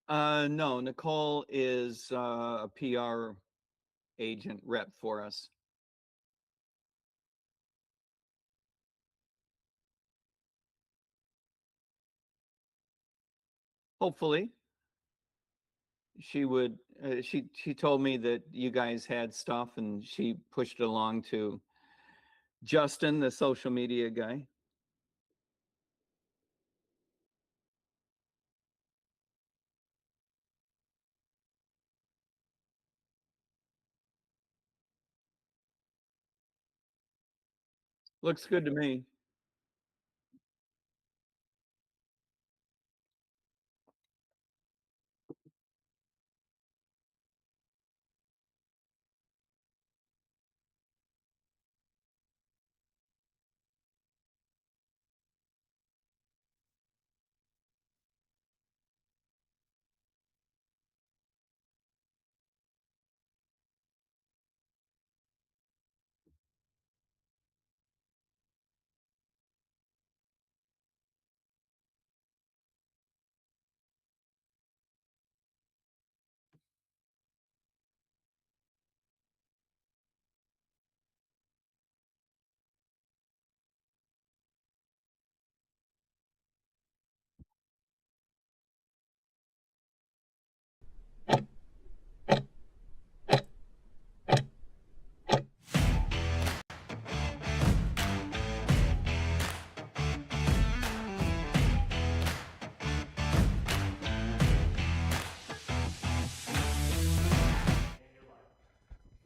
No, Nicole is a PR agent rep for us. Hopefully, she would. She told me that you guys had stuff, and she pushed it along to Justin, the social media guy. Looks good to me.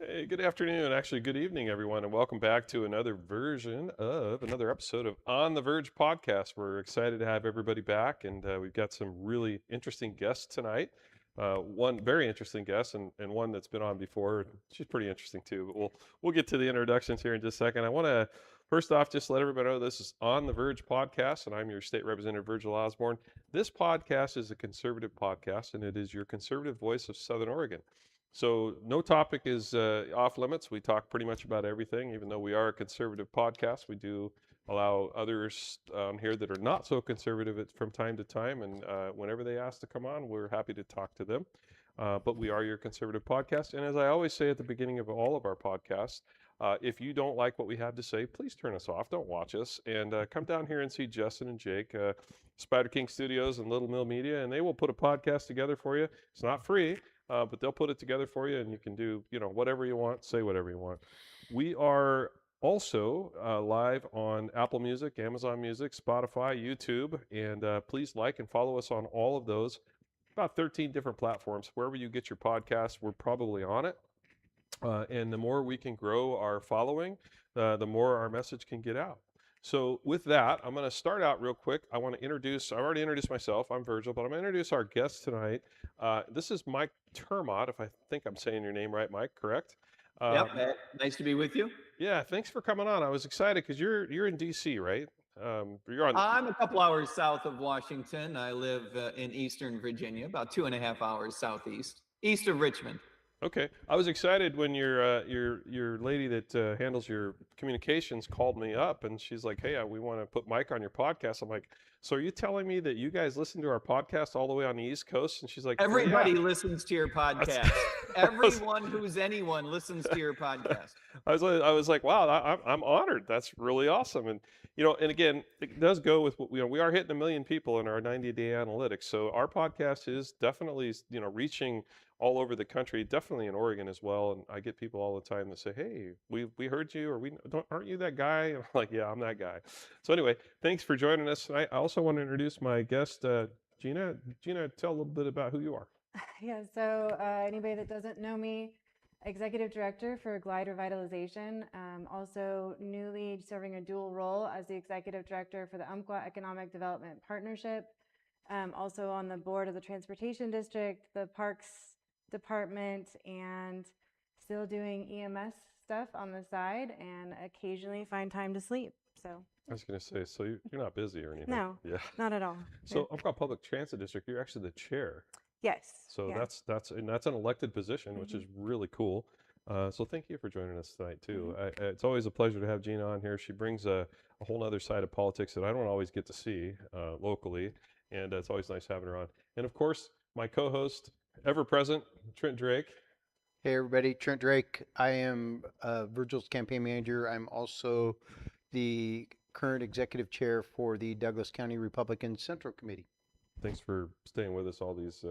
Hey, good afternoon. Actually, good evening, everyone, and welcome back to another another episode of On the Verge podcast. We're excited to have everybody back, and we've got some really interesting guests tonight. One very interesting guest, and one that's been on before. She's pretty interesting too. But we'll get to the introductions here in just a second. I want to first off just let everybody know this is On the Verge podcast, and I'm your state representative, Virgil Osborne. This podcast is a conservative podcast, and it is your conservative voice of Southern Oregon. So no topic is off limits. We talk pretty much about everything, even though we are a conservative podcast. We do allow others on here that are not so conservative from time to time, and whenever they ask to come on, we're happy to talk to them. But we are your conservative podcast, and as I always say at the beginning of all of our podcasts, if you don't like what we have to say, please turn us off. Don't watch us, and come down here and see Justin and Jake, Spider King Studios and Little Mill Media, and they will put a podcast together for you. It's not free. But they'll put it together for you, and you can do whatever you want, say whatever you want. We are also live on Apple Music, Amazon Music, Spotify, YouTube, and please like and follow us on all of those. About 13 different platforms. Wherever you get your podcast, we're probably on it. And the more we can grow our following, the more our message can get out. So with that, I'm going to start out real quick. I want to introduce, I've already introduced myself. I'm Virgil, but I'm going to introduce our guest tonight. This is Mike Termott, if I think I'm saying your name right, Mike, correct? Yep. Nice to be with you. Yeah, thanks for coming on. I was excited because you're in D.C., right? You're on. I'm a couple hours south of Washington. I live in Eastern Virginia, about 2.5 hours southeast, east of Richmond. Okay, I was excited when your lady that handles your communications called me up, and she's like, "Hey, we want to put Mike on your podcast." I'm like, "So are you telling me that you guys listen to our podcast all the way on the East Coast?" And she's like, "Well, Everybody yeah." listens to your podcast. Everyone who's anyone listens to your podcast. I was like, wow, I'm honored. That's really awesome. And and again, it does go with what we are hitting 1 million people in our 90-day analytics. So our podcast is definitely reaching all over the country, definitely in Oregon as well. And I get people all the time that say, "Hey, we heard you, or we don't, aren't you that guy?" And I'm like, "Yeah, I'm that guy." So anyway, thanks for joining us tonight. I also want to introduce my guest, Gina. Gina, tell a little bit about who you are. Yeah, so anybody that doesn't know me, Executive Director for Glide Revitalization, also newly serving a dual role as the Executive Director for the Umpqua Economic Development Partnership, also on the board of the Transportation District, the Parks Department, and still doing EMS stuff on the side, and occasionally find time to sleep. So I was going to say, so you're not busy or anything? no, Yeah. not at all. So Umpqua Public Transit District, you're actually the chair. Yes. So yeah. that's an elected position, which is really cool. So thank you for joining us tonight too. It's always a pleasure to have Gina on here. She brings a whole other side of politics that I don't always get to see locally, and it's always nice having her on. And of course, my co-host, ever present, Trent Drake. Hey everybody, Trent Drake. I am Virgil's campaign manager. I'm also the current executive chair for the Douglas County Republican Central Committee. Thanks for staying with us all these,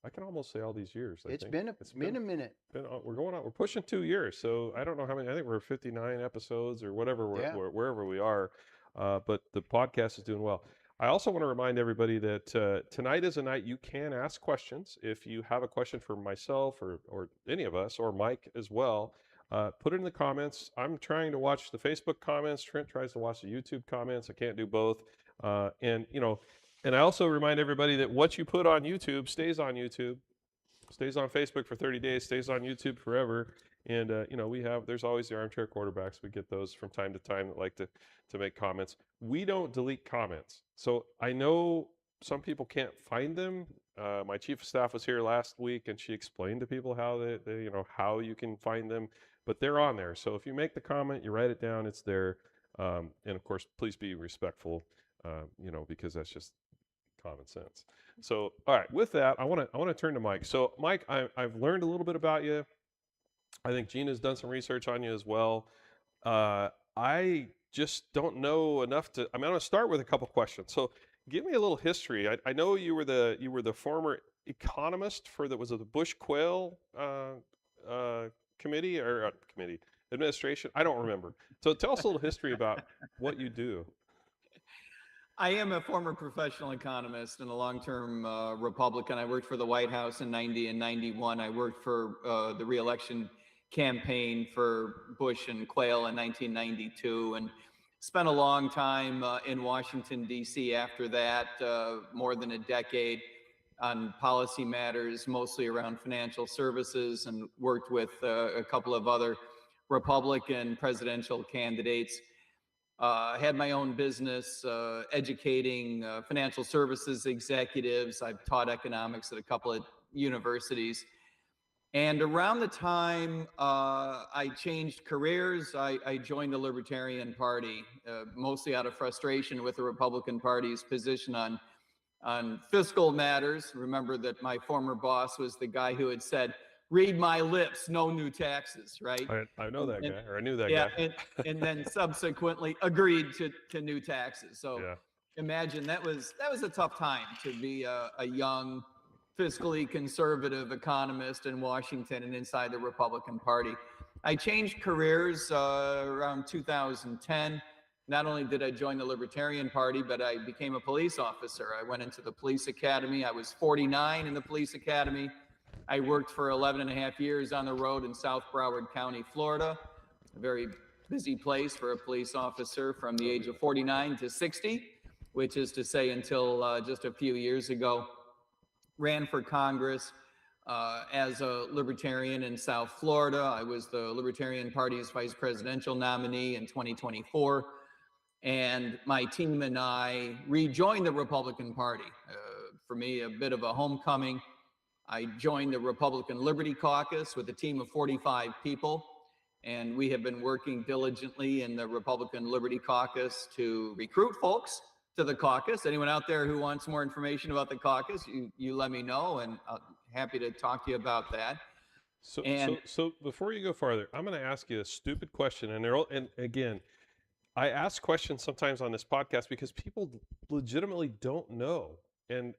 I can almost say all these years. It's been a minute. We're pushing 2 years. So I don't know how many, I think we're 59 episodes or whatever, wherever we are. But the podcast is doing well. I also want to remind everybody that tonight is a night you can ask questions. If you have a question for myself or any of us, or Mike as well, put it in the comments. I'm trying to watch the Facebook comments. Trent tries to watch the YouTube comments. I can't do both. And I also remind everybody that what you put on YouTube stays on YouTube, stays on Facebook for 30 days, stays on YouTube forever. And, there's always the armchair quarterbacks. We get those from time to time that like to make comments. We don't delete comments. So I know some people can't find them. My chief of staff was here last week and she explained to people how how you can find them, but they're on there. So if you make the comment, you write it down, it's there. And of course, please be respectful, because that's just common sense. So, all right, with that, I want to turn to Mike. So Mike, I've learned a little bit about you. I think Gina's done some research on you as well. I just don't know enough I'm going to start with a couple questions. So give me a little history. I know you were the former economist for was it the Bush Quayle committee or committee administration? I don't remember. So tell us a little history about what you do. I am a former professional economist and a long-term Republican. I worked for the White House in 90 and 91. I worked for the re-election campaign for Bush and Quayle in 1992 and spent a long time in Washington, D.C. after that, more than a decade on policy matters, mostly around financial services, and worked with a couple of other Republican presidential candidates. Had my own business educating financial services executives. I've taught economics at a couple of universities. And around the time I changed careers, I joined the Libertarian Party, mostly out of frustration with the Republican Party's position on fiscal matters. Remember that my former boss was the guy who had said, "Read my lips, no new taxes," right? I know that guy, or I knew that guy. and then subsequently agreed to new taxes. So yeah. Imagine that was a tough time to be a young, fiscally conservative economist in Washington and inside the Republican Party. I changed careers around 2010. Not only did I join the Libertarian Party, but I became a police officer. I went into the police academy. I was 49 in the police academy. I worked for 11 and a half years on the road in South Broward County, Florida, a very busy place for a police officer from the age of 49 to 60, which is to say until just a few years ago. Ran for Congress as a Libertarian in South Florida. I was the Libertarian Party's vice presidential nominee in 2024. And my team and I rejoined the Republican Party. For me, a bit of a homecoming. I joined the Republican Liberty Caucus with a team of 45 people. And we have been working diligently in the Republican Liberty Caucus to recruit folks to the caucus. Anyone out there who wants more information about the caucus, you let me know, and I'm happy to talk to you about that. So before you go farther, I'm going to ask you a stupid question. And again, I ask questions sometimes on this podcast because people legitimately don't know. And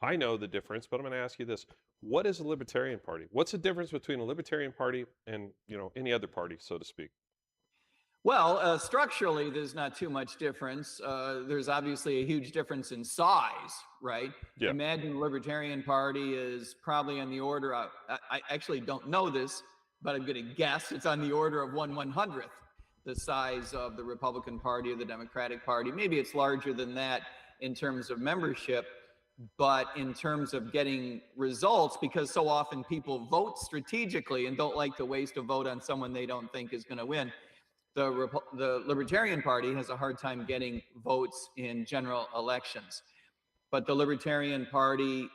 I know the difference, but I'm going to ask you this. What is a Libertarian Party? What's the difference between a Libertarian Party and, any other party, so to speak? Well, structurally, there's not too much difference. There's obviously a huge difference in size, right? Yeah. Imagine the Libertarian Party is probably on the order of, I actually don't know this, but I'm going to guess it's on the order of 1/100th the size of the Republican Party or the Democratic Party. Maybe it's larger than that in terms of membership, but in terms of getting results, because so often people vote strategically and don't like to waste a vote on someone they don't think is going to win. The Libertarian Party has a hard time getting votes in general elections. But the Libertarian Party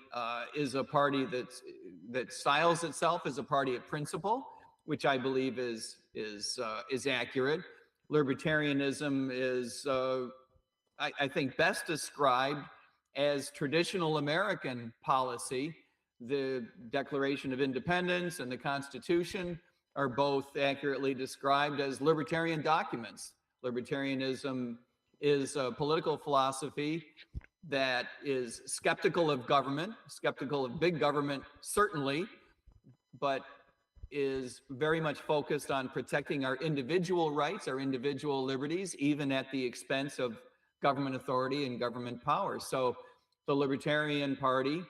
is a party that styles itself as a party of principle, which I believe is accurate. Libertarianism is, I think, best described as traditional American policy. The Declaration of Independence and the Constitution are both accurately described as libertarian documents. Libertarianism is a political philosophy that is skeptical of government, skeptical of big government, certainly, but is very much focused on protecting our individual rights, our individual liberties, even at the expense of government authority and government power. So the Libertarian Party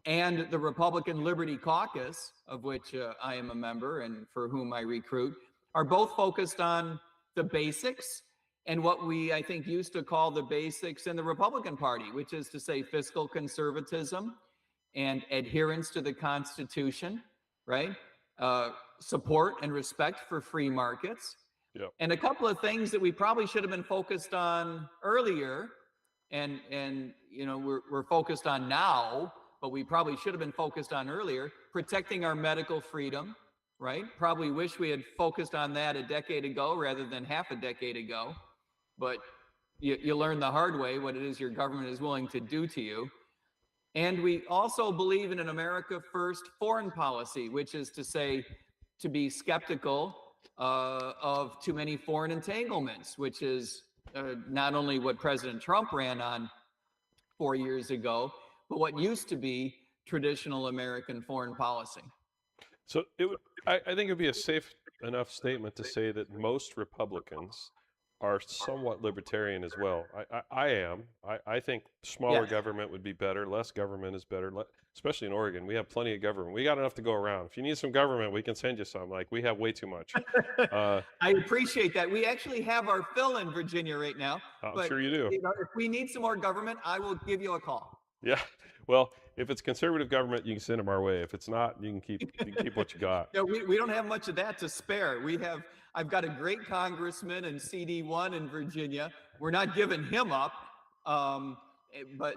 and the Republican Liberty Caucus, of which I am a member and for whom I recruit, are both focused on the basics and what we, I think, used to call the basics in the Republican Party, which is to say fiscal conservatism and adherence to the Constitution, right? Support and respect for free markets. Yep. And a couple of things that we probably should have been focused on earlier, and you know, we're focused on now, but we probably should have been focused on earlier, protecting our medical freedom, right? Probably wish we had focused on that a decade ago rather than half a decade ago. But you learn the hard way what it is your government is willing to do to you. And we also believe in an America First foreign policy, which is to say, to be skeptical of too many foreign entanglements, which is not only what President Trump ran on 4 years ago, but what used to be traditional American foreign policy. So I think it would be a safe enough statement to say that most Republicans are somewhat libertarian as well. I am. I think smaller Yes. government would be better. Less government is better, especially in Oregon. We have plenty of government. We got enough to go around. If you need some government, we can send you some. Like, we have way too much. I appreciate that. We actually have our fill in Virginia right now. I'm sure you do. You know, if we need some more government, I will give you a call. Yeah. Well, if it's conservative government, you can send them our way. If it's not, you can keep what you got. Yeah, we don't have much of that to spare. I've got a great congressman and CD1 in Virginia. We're not giving him up, but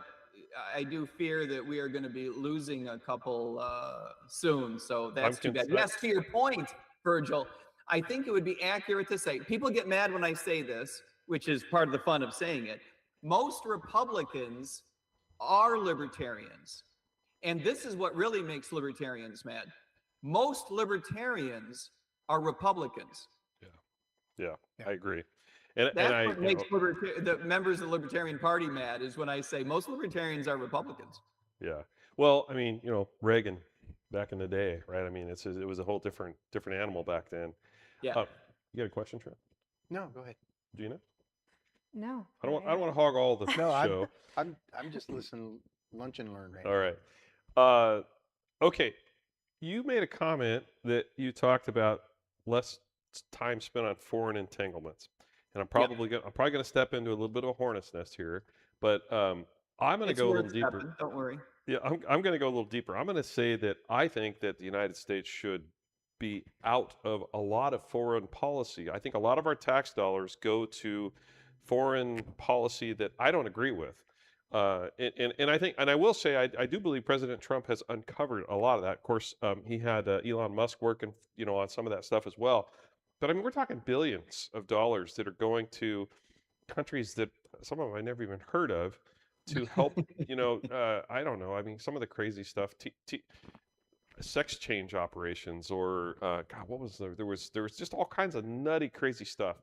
I do fear that we are going to be losing a couple soon. So that's too bad. Yes, to your point, Virgil, I think it would be accurate to say, people get mad when I say this, which is part of the fun of saying it. Most Republicans are libertarians. And this is what really makes libertarians mad. Most libertarians are Republicans. Yeah, I agree. And That's what makes the members of the Libertarian Party mad, is when I say most libertarians are Republicans. Yeah. Well, I mean, you know, Reagan back in the day, right? I mean, it was a whole different animal back then. Yeah. You got a question, Trent? No, go ahead. Do you know? No. I don't want to hog all the No, show. I'm just listening, lunch and learn right All now. right. Okay. You made a comment that you talked about less time spent on foreign entanglements, and I'm probably going to step into a little bit of a hornet's nest here, but I'm going to go a little deeper. Stepping, don't worry. Yeah, I'm going to go a little deeper. I'm going to say that I think that the United States should be out of a lot of foreign policy. I think a lot of our tax dollars go to foreign policy that I don't agree with. And I think, and I will say, I do believe President Trump has uncovered a lot of that. Of course, he had Elon Musk working, you know, on some of that stuff as well. But I mean, we're talking billions of dollars that are going to countries that some of them I never even heard of to help, you know, I don't know. I mean, some of the crazy stuff, sex change operations, or God, what was there? There was just all kinds of nutty, crazy stuff.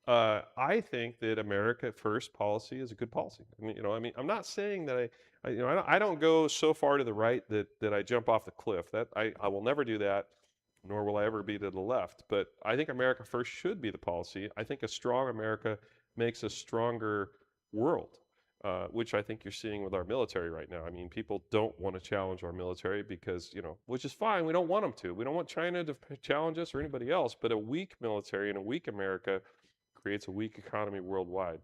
I think that America First policy is a good policy. I mean, you know, I'm not saying that I don't go so far to the right that I jump off the cliff. That I will never do that, nor will I ever be to the left. But I think America First should be the policy. I think a strong America makes a stronger world, which I think you're seeing with our military right now. I mean, people don't want to challenge our military because, you know, which is fine. We don't want them to. We don't want China to challenge us or anybody else. But a weak military and a weak America creates a weak economy worldwide.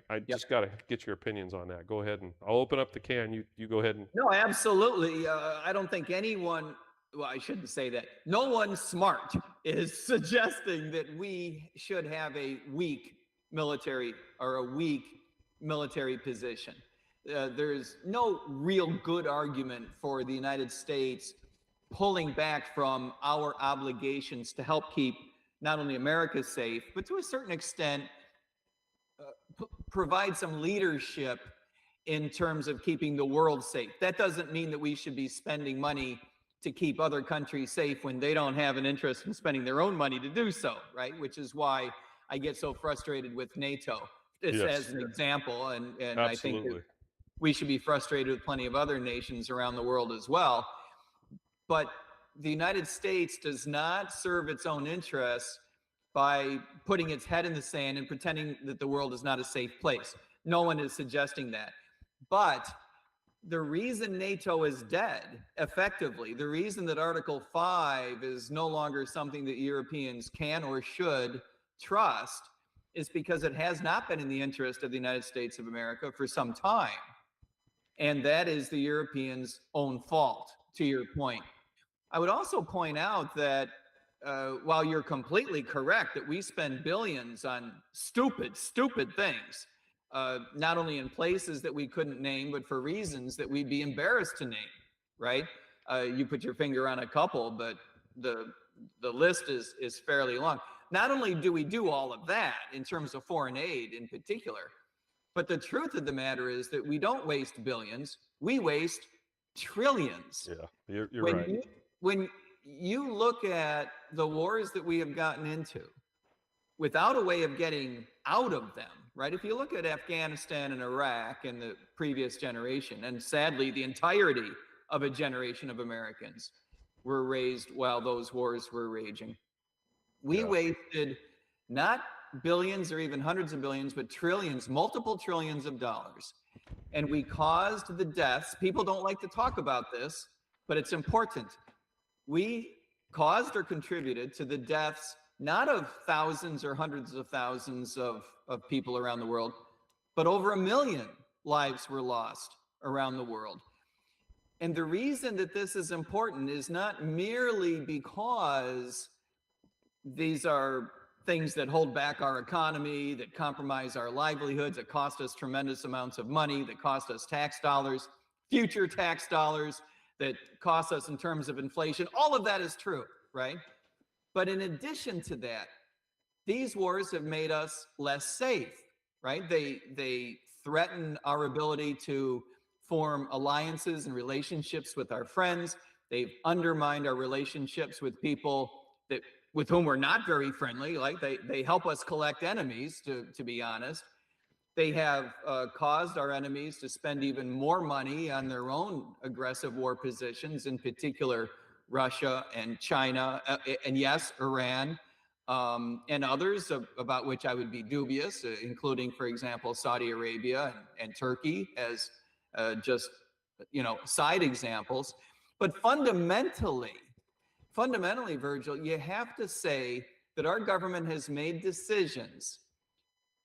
I just got to get your opinions on that. Go ahead, and I'll open up the can. You go ahead and. No, absolutely. I don't think anyone, well, I shouldn't say that. No one smart is suggesting that we should have a weak military or a weak military position. There's no real good argument for the United States pulling back from our obligations to help keep not only America safe, but to a certain extent, provide some leadership in terms of keeping the world safe. That doesn't mean that we should be spending money to keep other countries safe when they don't have an interest in spending their own money to do so, right? Which is why I get so frustrated with NATO, just as an example. And I think that Absolutely. we should be frustrated with plenty of other nations around the world as well. But the United States does not serve its own interests by putting its head in the sand and pretending that the world is not a safe place. No one is suggesting that. But the reason NATO is dead, effectively, the reason that Article 5 is no longer something that Europeans can or should trust is because it has not been in the interest of the United States of America for some time. And that is the Europeans' own fault, to your point. I would also point out that while you're completely correct that we spend billions on stupid things, not only in places that we couldn't name, but for reasons that we'd be embarrassed to name, right? You put your finger on a couple, but the list is fairly long. Not only do we do all of that in terms of foreign aid in particular, but the truth of the matter is that we don't waste billions, we waste trillions. Yeah, you're right. When you look at the wars that we have gotten into without a way of getting out of them, right? If you look at Afghanistan and Iraq and the previous generation, and sadly, the entirety of a generation of Americans were raised while those wars were raging. We wasted not billions or even hundreds of billions, but trillions, multiple trillions of dollars. And we caused the deaths. People don't like to talk about this, but it's important. We caused or contributed to the deaths, not of thousands or hundreds of thousands of people around the world, but over 1 million lives were lost around the world. And the reason that this is important is not merely because these are things that hold back our economy, that compromise our livelihoods, that cost us tremendous amounts of money, that cost us tax dollars, future tax dollars, that cost us in terms of inflation. All of that is true, right? But in addition to that, these wars have made us less safe, right? They threaten our ability to form alliances and relationships with our friends. They've undermined our relationships with people with whom we're not very friendly. Like they help us collect enemies, to be honest. They have caused our enemies to spend even more money on their own aggressive war positions, in particular Russia and China, and yes, Iran, and others about which I would be dubious, including, for example, Saudi Arabia and Turkey as just, side examples. But fundamentally, Virgil, you have to say that our government has made decisions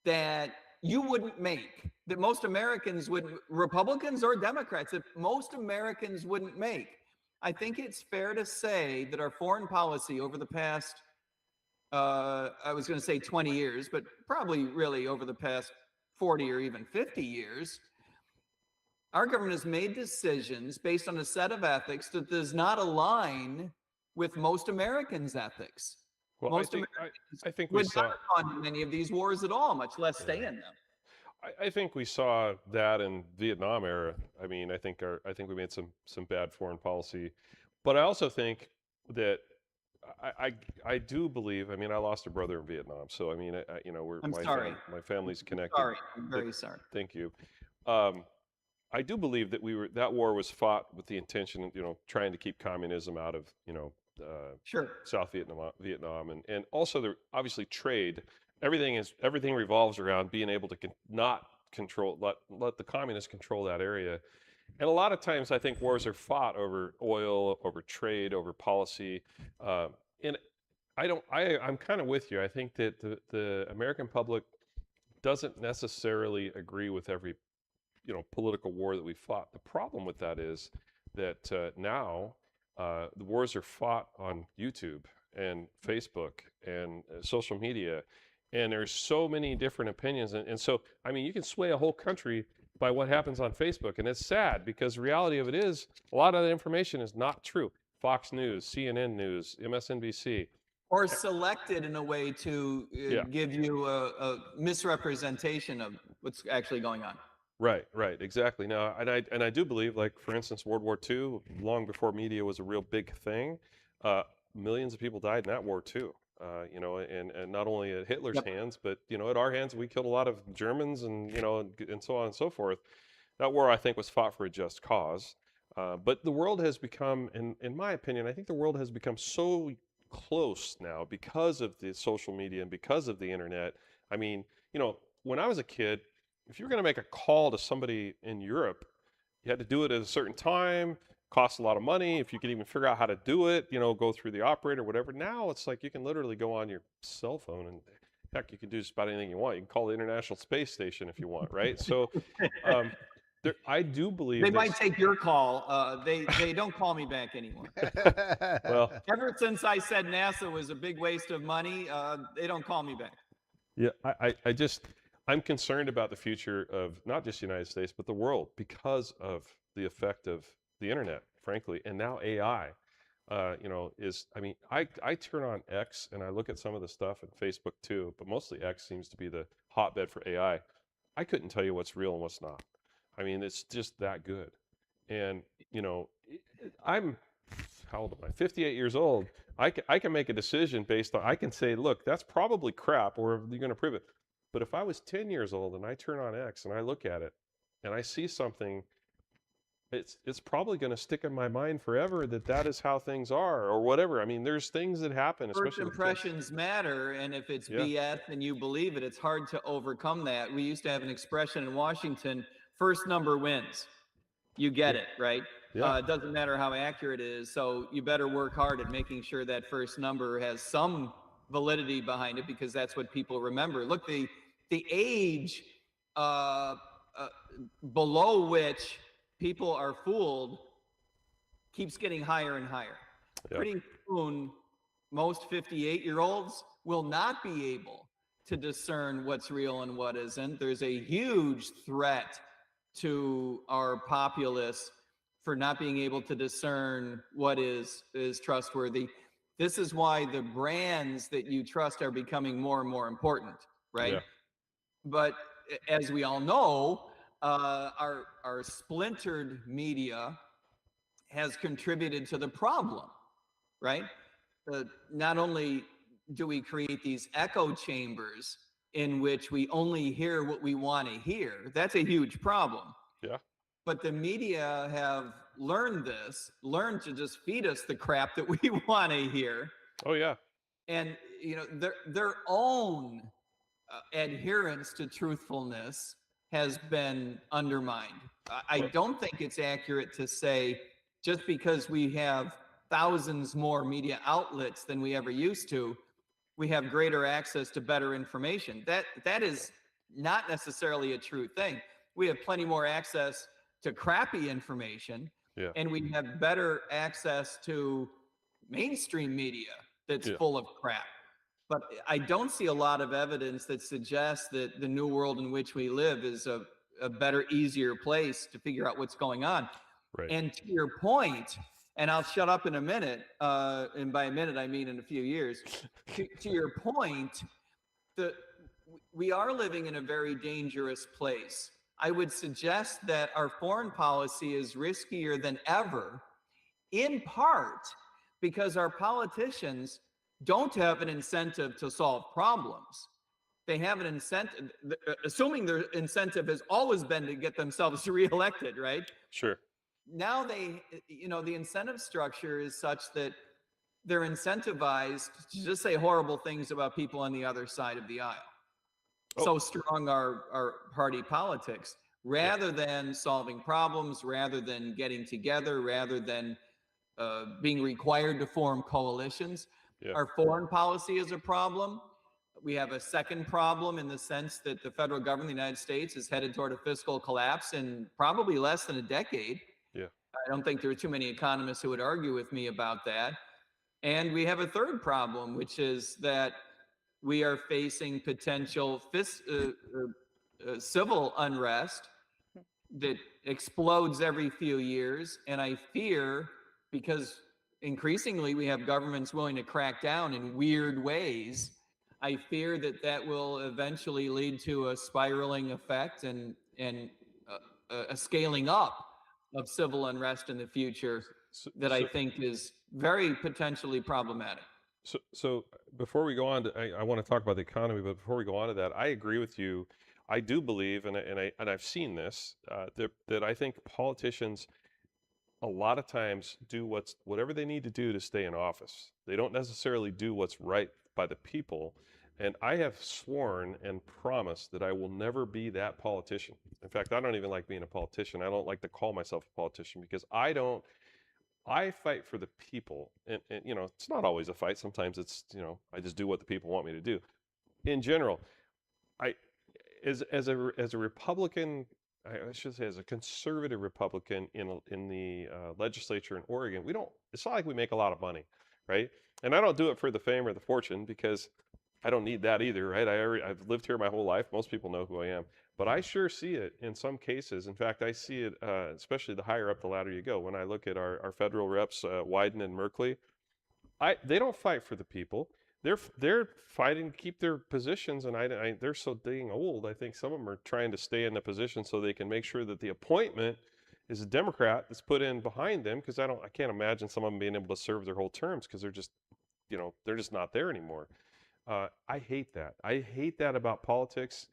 that you wouldn't make, that most Americans wouldn't, Republicans or Democrats, that most Americans wouldn't make. I think it's fair to say that our foreign policy over the past, I was going to say 20 years, but probably really over the past 40 or even 50 years, our government has made decisions based on a set of ethics that does not align with most Americans' ethics. Well, Most I think we would saw not fund many of these wars at all, much less stay in them. I think we saw that in Vietnam era. I mean, I think we made some bad foreign policy, but I also think that I do believe. I mean, I lost a brother in Vietnam, so I mean, I'm sorry. My family's connected. Sorry, I'm very sorry. Thank you. I do believe that that war was fought with the intention of trying to keep communism out of Sure. South Vietnam, and also obviously trade. Everything revolves around being able to not control, let the communists control that area. And a lot of times I think wars are fought over oil, over trade, over policy. And I'm kind of with you. I think that the American public doesn't necessarily agree with every political war that we fought. The problem with that is that now the wars are fought on YouTube and Facebook and social media, and there's so many different opinions, and so I mean, you can sway a whole country by what happens on Facebook, and it's sad because the reality of it is a lot of the information is not true. Fox News, CNN News, MSNBC, or selected in a way to give you a misrepresentation of what's actually going on. Right, exactly. Now, and I do believe, like for instance, World War II, long before media was a real big thing, uh, millions of people died in that war too. And not only at Hitler's Yep. hands, but at our hands, we killed a lot of Germans, and so on and so forth. That war, I think, was fought for a just cause. But the world has become, in my opinion, I think the world has become so close now because of the social media and because of the internet. I mean, when I was a kid, if you were going to make a call to somebody in Europe, you had to do it at a certain time, cost a lot of money. If you could even figure out how to do it, go through the operator, whatever. Now it's like you can literally go on your cell phone and heck, you can do just about anything you want. You can call the International Space Station if you want, right? So um, I do believe They that. might take your call. They don't call me back anymore. Well, Ever since I said NASA was a big waste of money, they don't call me back. yeah, I'm concerned about the future of not just the United States, but the world because of the effect of the internet, frankly, and now AI. I turn on X and I look at some of the stuff and Facebook too, but mostly X seems to be the hotbed for AI. I couldn't tell you what's real and what's not. I mean, it's just that good. And, I'm, how old am I? 58 years old. I can make a decision based on, I can say, look, that's probably crap, or you're going to prove it. But if I was 10 years old and I turn on X and I look at it and I see something, it's probably going to stick in my mind forever that is how things are or whatever. I mean, there's things that happen, First especially with kids. impressions matter, and if it's Yeah. BS and you believe it, it's hard to overcome that. We used to have an expression in Washington: first number wins. You get it, right? Yeah. It doesn't matter how accurate it is. So you better work hard at making sure that first number has some validity behind it, because that's what people remember. Look, the age uh, uh, below which people are fooled keeps getting higher and higher. Yeah. Pretty soon, most 58-year-olds will not be able to discern what's real and what isn't. There's a huge threat to our populace for not being able to discern what is trustworthy. This is why the brands that you trust are becoming more and more important, right? Yeah. But as we all know, our splintered media has contributed to the problem, right? Not only do we create these echo chambers in which we only hear what we want to hear, that's a huge problem. Yeah. But the media have learned to just feed us the crap that we want to hear. Oh yeah. And their own adherence to truthfulness has been undermined. I don't think it's accurate to say just because we have thousands more media outlets than we ever used to, we have greater access to better information. That is not necessarily a true thing. We have plenty more access to crappy information, Yeah. and we have better access to mainstream media that's Yeah. full of crap. But I don't see a lot of evidence that suggests that the new world in which we live is a better, easier place to figure out what's going on. Right. And to your point, and I'll shut up in a minute, and by a minute I mean in a few years. To your point, we are living in a very dangerous place. I would suggest that our foreign policy is riskier than ever, in part because our politicians don't have an incentive to solve problems. They have an incentive, assuming their incentive has always been to get themselves reelected, right? Sure. Now the incentive structure is such that they're incentivized to just say horrible things about people on the other side of the aisle. Oh. So strong our party politics, rather than solving problems, rather than getting together, rather than being required to form coalitions. Yeah. Our foreign policy is a problem. We have a second problem in the sense that the federal government of the United States is headed toward a fiscal collapse in probably less than a decade. Yeah. I don't think there are too many economists who would argue with me about that. And we have a third problem, which is that we are facing potential civil unrest that explodes every few years. And I fear, because increasingly we have governments willing to crack down in weird ways, I fear that will eventually lead to a spiraling effect and a scaling up of civil unrest in the future So, that I so, think is very potentially problematic. so before we go on to, I want to talk about the economy, but before we go on to that, I agree with you. I do believe, and I've seen this, that I think politicians a lot of times do whatever they need to do to stay in office. They don't necessarily do what's right by the people. And I have sworn and promised that I will never be that politician. In fact, I don't even like being a politician. I don't like to call myself a politician because I fight for the people. And you know, it's not always a fight. Sometimes it's, you know, I just do what the people want me to do. In general, I as a Republican, I should say as a conservative Republican in the legislature in Oregon, we don't. It's not like we make a lot of money, right? And I don't do it for the fame or the fortune because I don't need that either, right? I've lived here my whole life. Most people know who I am, but I sure see it in some cases. In fact, I see it especially the higher up the ladder you go. When I look at our federal reps, Wyden and Merkley, they don't fight for the people. They're fighting to keep their positions, and they're so dang old. I think some of them are trying to stay in the position so they can make sure that the appointment is a Democrat that's put in behind them. Because I can't imagine some of them being able to serve their whole terms because they're just, you know, they're just not there anymore. I hate that. I hate that about politics,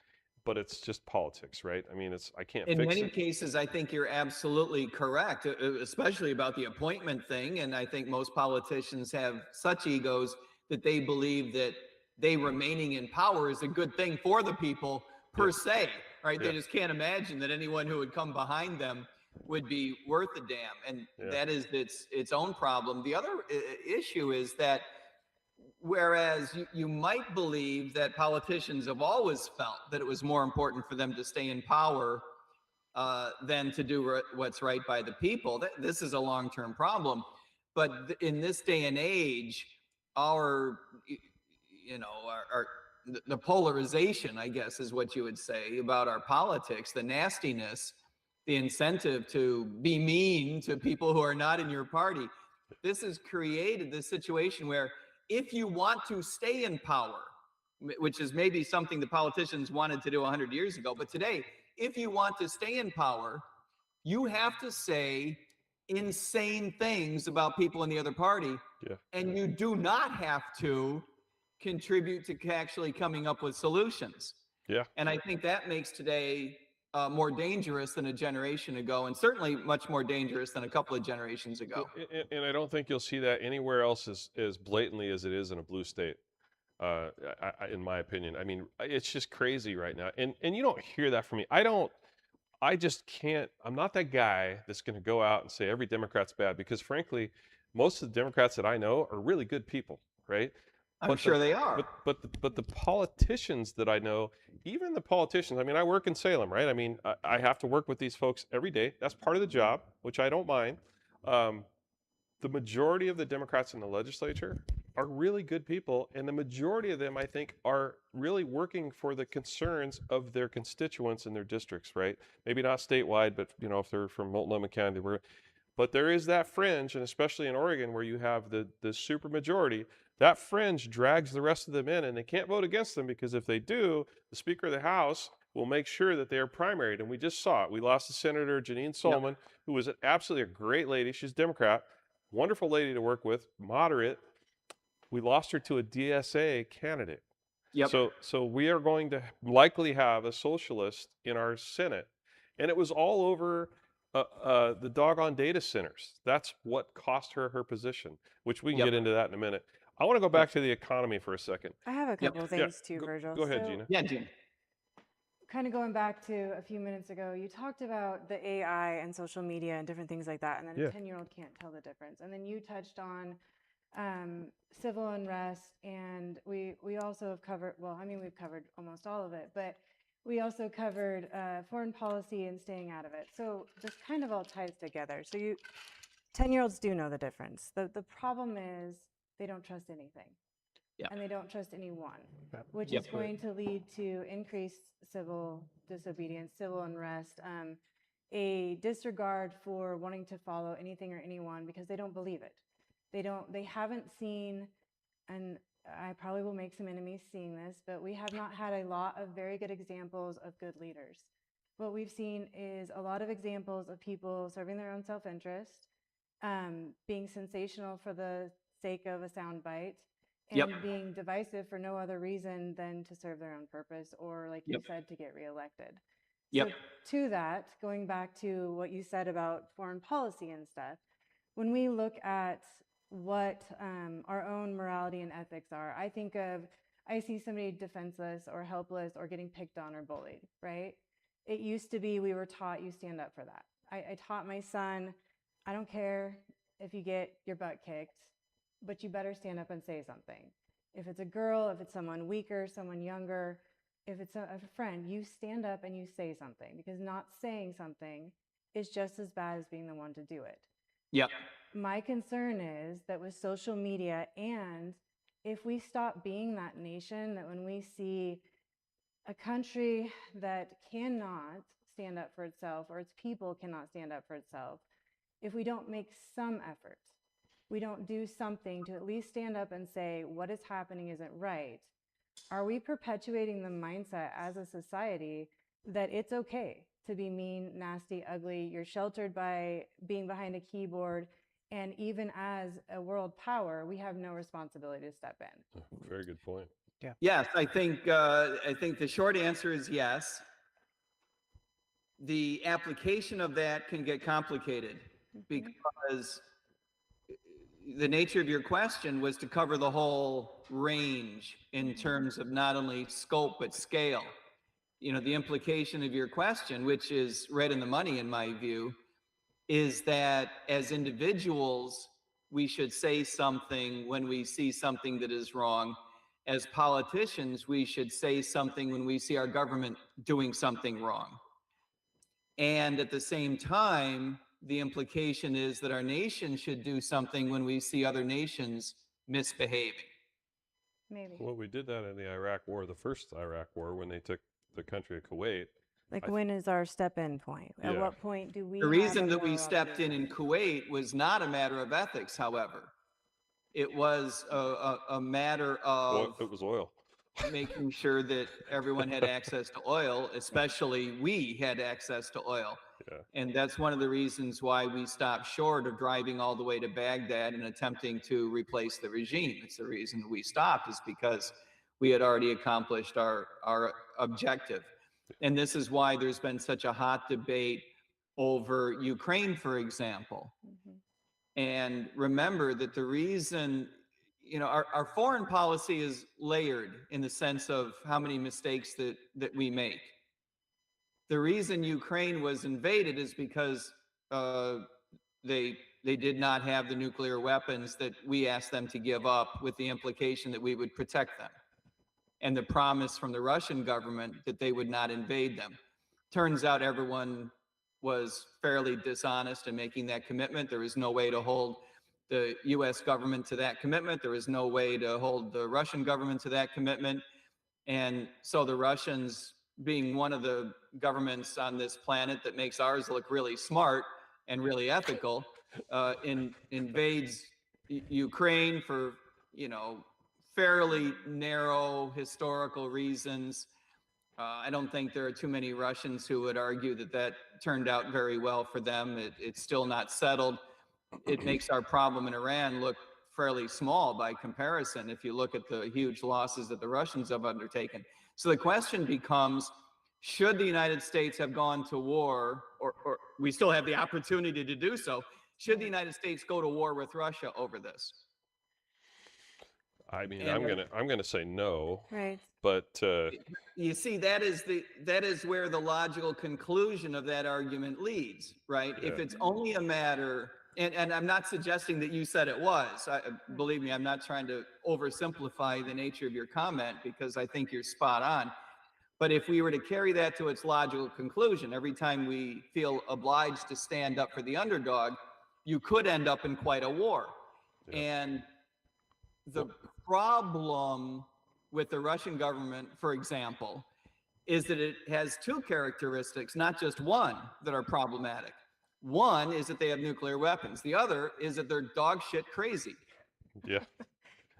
but it's just politics, right? I mean, I can't In fix many it. cases, I think you're absolutely correct, especially about the appointment thing. And I think most politicians have such egos that they believe that they remaining in power is a good thing for the people Yeah, per se, right? yeah, They just can't imagine that anyone who would come behind them would be worth a damn. And yeah, that is its own problem. The other issue is that whereas you might believe that politicians have always felt that it was more important for them to stay in power than to do what's right by the people. This is a long-term problem. But in this day and age, our, you know, the polarization, I guess, is what you would say about our politics, the nastiness, the incentive to be mean to people who are not in your party. This has created this situation where if you want to stay in power, which is maybe something the politicians wanted to do 100 years ago, but today, if you want to stay in power, you have to say insane things about people in the other party, yeah, and you do not have to contribute to actually coming up with solutions. yeah. And I think that makes today more dangerous than a generation ago, and certainly much more dangerous than a couple of generations ago. And I don't think you'll see that anywhere else as blatantly as it is in a blue state. In my opinion, I mean, it's just crazy right now, and you don't hear that from me. I just can't. I'm not that guy that's going to go out and say every Democrat's bad because, frankly, most of the Democrats that I know are really good people, right? I'm sure they are. But the politicians that I know, even the politicians. I mean, I work in Salem, right? I mean, I have to work with these folks every day. That's part of the job, which I don't mind. Um, the majority of the Democrats in the legislature are really good people, and the majority of them, I think, are really working for the concerns of their constituents in their districts, right? Maybe not statewide, but you know, if they're from Multnomah County, but there is that fringe, and especially in Oregon, where you have the super majority, that fringe drags the rest of them in, and they can't vote against them because if they do, the Speaker of the House will make sure that they are primaried, and we just saw it. We lost to Senator Janine Solomon, who was absolutely a great lady. She's a Democrat, wonderful lady to work with, moderate. We lost her to a DSA candidate. Yep. So we are going to likely have a socialist in our Senate, and it was all over the doggone data centers. That's what cost her her position, which we can get into that in a minute. I want to go back to the economy for a second. I have a couple of things too, Virgil. Go ahead, So, Gina. Yeah, Gene. kind of going back to a few minutes ago, you talked about the AI and social media and different things like that, and then Yeah. a 10-year-old can't tell the difference. And then you touched on civil unrest, and we also have covered, well, I mean, we've covered almost all of it, but we also covered foreign policy and staying out of it. So this kind of all ties together. So 10-year-olds do know the difference. The problem is they don't trust anything. Yeah. And they don't trust anyone, which Yep. is going to lead to increased civil disobedience, civil unrest, a disregard for wanting to follow anything or anyone because they don't believe it. They haven't seen, and I probably will make some enemies seeing this, but we have not had a lot of very good examples of good leaders. what we've seen is a lot of examples of people serving their own self-interest, being sensational for the sake of a soundbite, and Yep. being divisive for no other reason than to serve their own purpose, or like you Yep. said, to get reelected. Yep. So to that, going back to what you said about foreign policy and stuff, when we look at what our own morality and ethics are, I see somebody defenseless or helpless or getting picked on or bullied, right? It used to be we were taught you stand up for that. I taught my son, I don't care if you get your butt kicked, but you better stand up and say something. If it's a girl, if it's someone weaker, someone younger, if it's a friend, you stand up and you say something, because not saying something is just as bad as being the one to do it. Yep. My concern is that with social media, and if we stop being that nation, that when we see a country that cannot stand up for itself, or its people cannot stand up for itself, if we don't make some effort, we don't do something to at least stand up and say what is happening isn't right, are we perpetuating the mindset as a society that it's okay to be mean, nasty, ugly, you're sheltered by being behind a keyboard, and even as a world power, we have no responsibility to step in? Very good point. Yes, I think the short answer is yes. The application of that can get complicated because the nature of your question was to cover the whole range in terms of not only scope but scale. You know, the implication of your question, which is right in the money in my view, is that as individuals, we should say something when we see something that is wrong. As politicians, we should say something when we see our government doing something wrong. And at the same time, the implication is that our nation should do something when we see other nations misbehaving. Maybe. Well, we did that in the Iraq War, the first Iraq War, when they took the country of Kuwait. Like, when is our step-in point? At Yeah. what point do we The have reason a that we moral stepped in obligation? Kuwait was not a matter of ethics, however. It was a matter Well, of it was oil. making sure that everyone had access to oil, especially we had access to oil. Yeah. And that's one of the reasons why we stopped short of driving all the way to Baghdad and attempting to replace the regime. It's the reason we stopped, is because we had already accomplished our objective. And this is why there's been such a hot debate over Ukraine, for example. And remember that the reason, you know, our foreign policy is layered in the sense of how many mistakes that we make. The reason Ukraine was invaded is because they did not have the nuclear weapons that we asked them to give up, with the implication that we would protect them, and the promise from the Russian government that they would not invade them. Turns out everyone was fairly dishonest in making that commitment. There was no way to hold the US government to that commitment. There was no way to hold the Russian government to that commitment. And so the Russians, being one of the governments on this planet that makes ours look really smart and really ethical, invades Ukraine for, you know, fairly narrow historical reasons. I don't think there are too many Russians who would argue that that turned out very well for them. It's still not settled. It makes our problem in Iran look fairly small by comparison if you look at the huge losses that the Russians have undertaken. So the question becomes, should the United States have gone to war, or we still have the opportunity to do so, should the United States go to war with Russia over this? I mean, And I'm gonna say no, Right. but you see, that is where the logical conclusion of that argument leads, right? Yeah. If it's only a matter, and I'm not suggesting that you said it was. Believe me, I'm not trying to oversimplify the nature of your comment, because I think you're spot on. But if we were to carry that to its logical conclusion, every time we feel obliged to stand up for the underdog, you could end up in quite a war. Yeah. And the problem with the Russian government, for example, is that it has two characteristics, not just one, that are problematic. One is that they have nuclear weapons. The other is that they're dog shit crazy. yeah.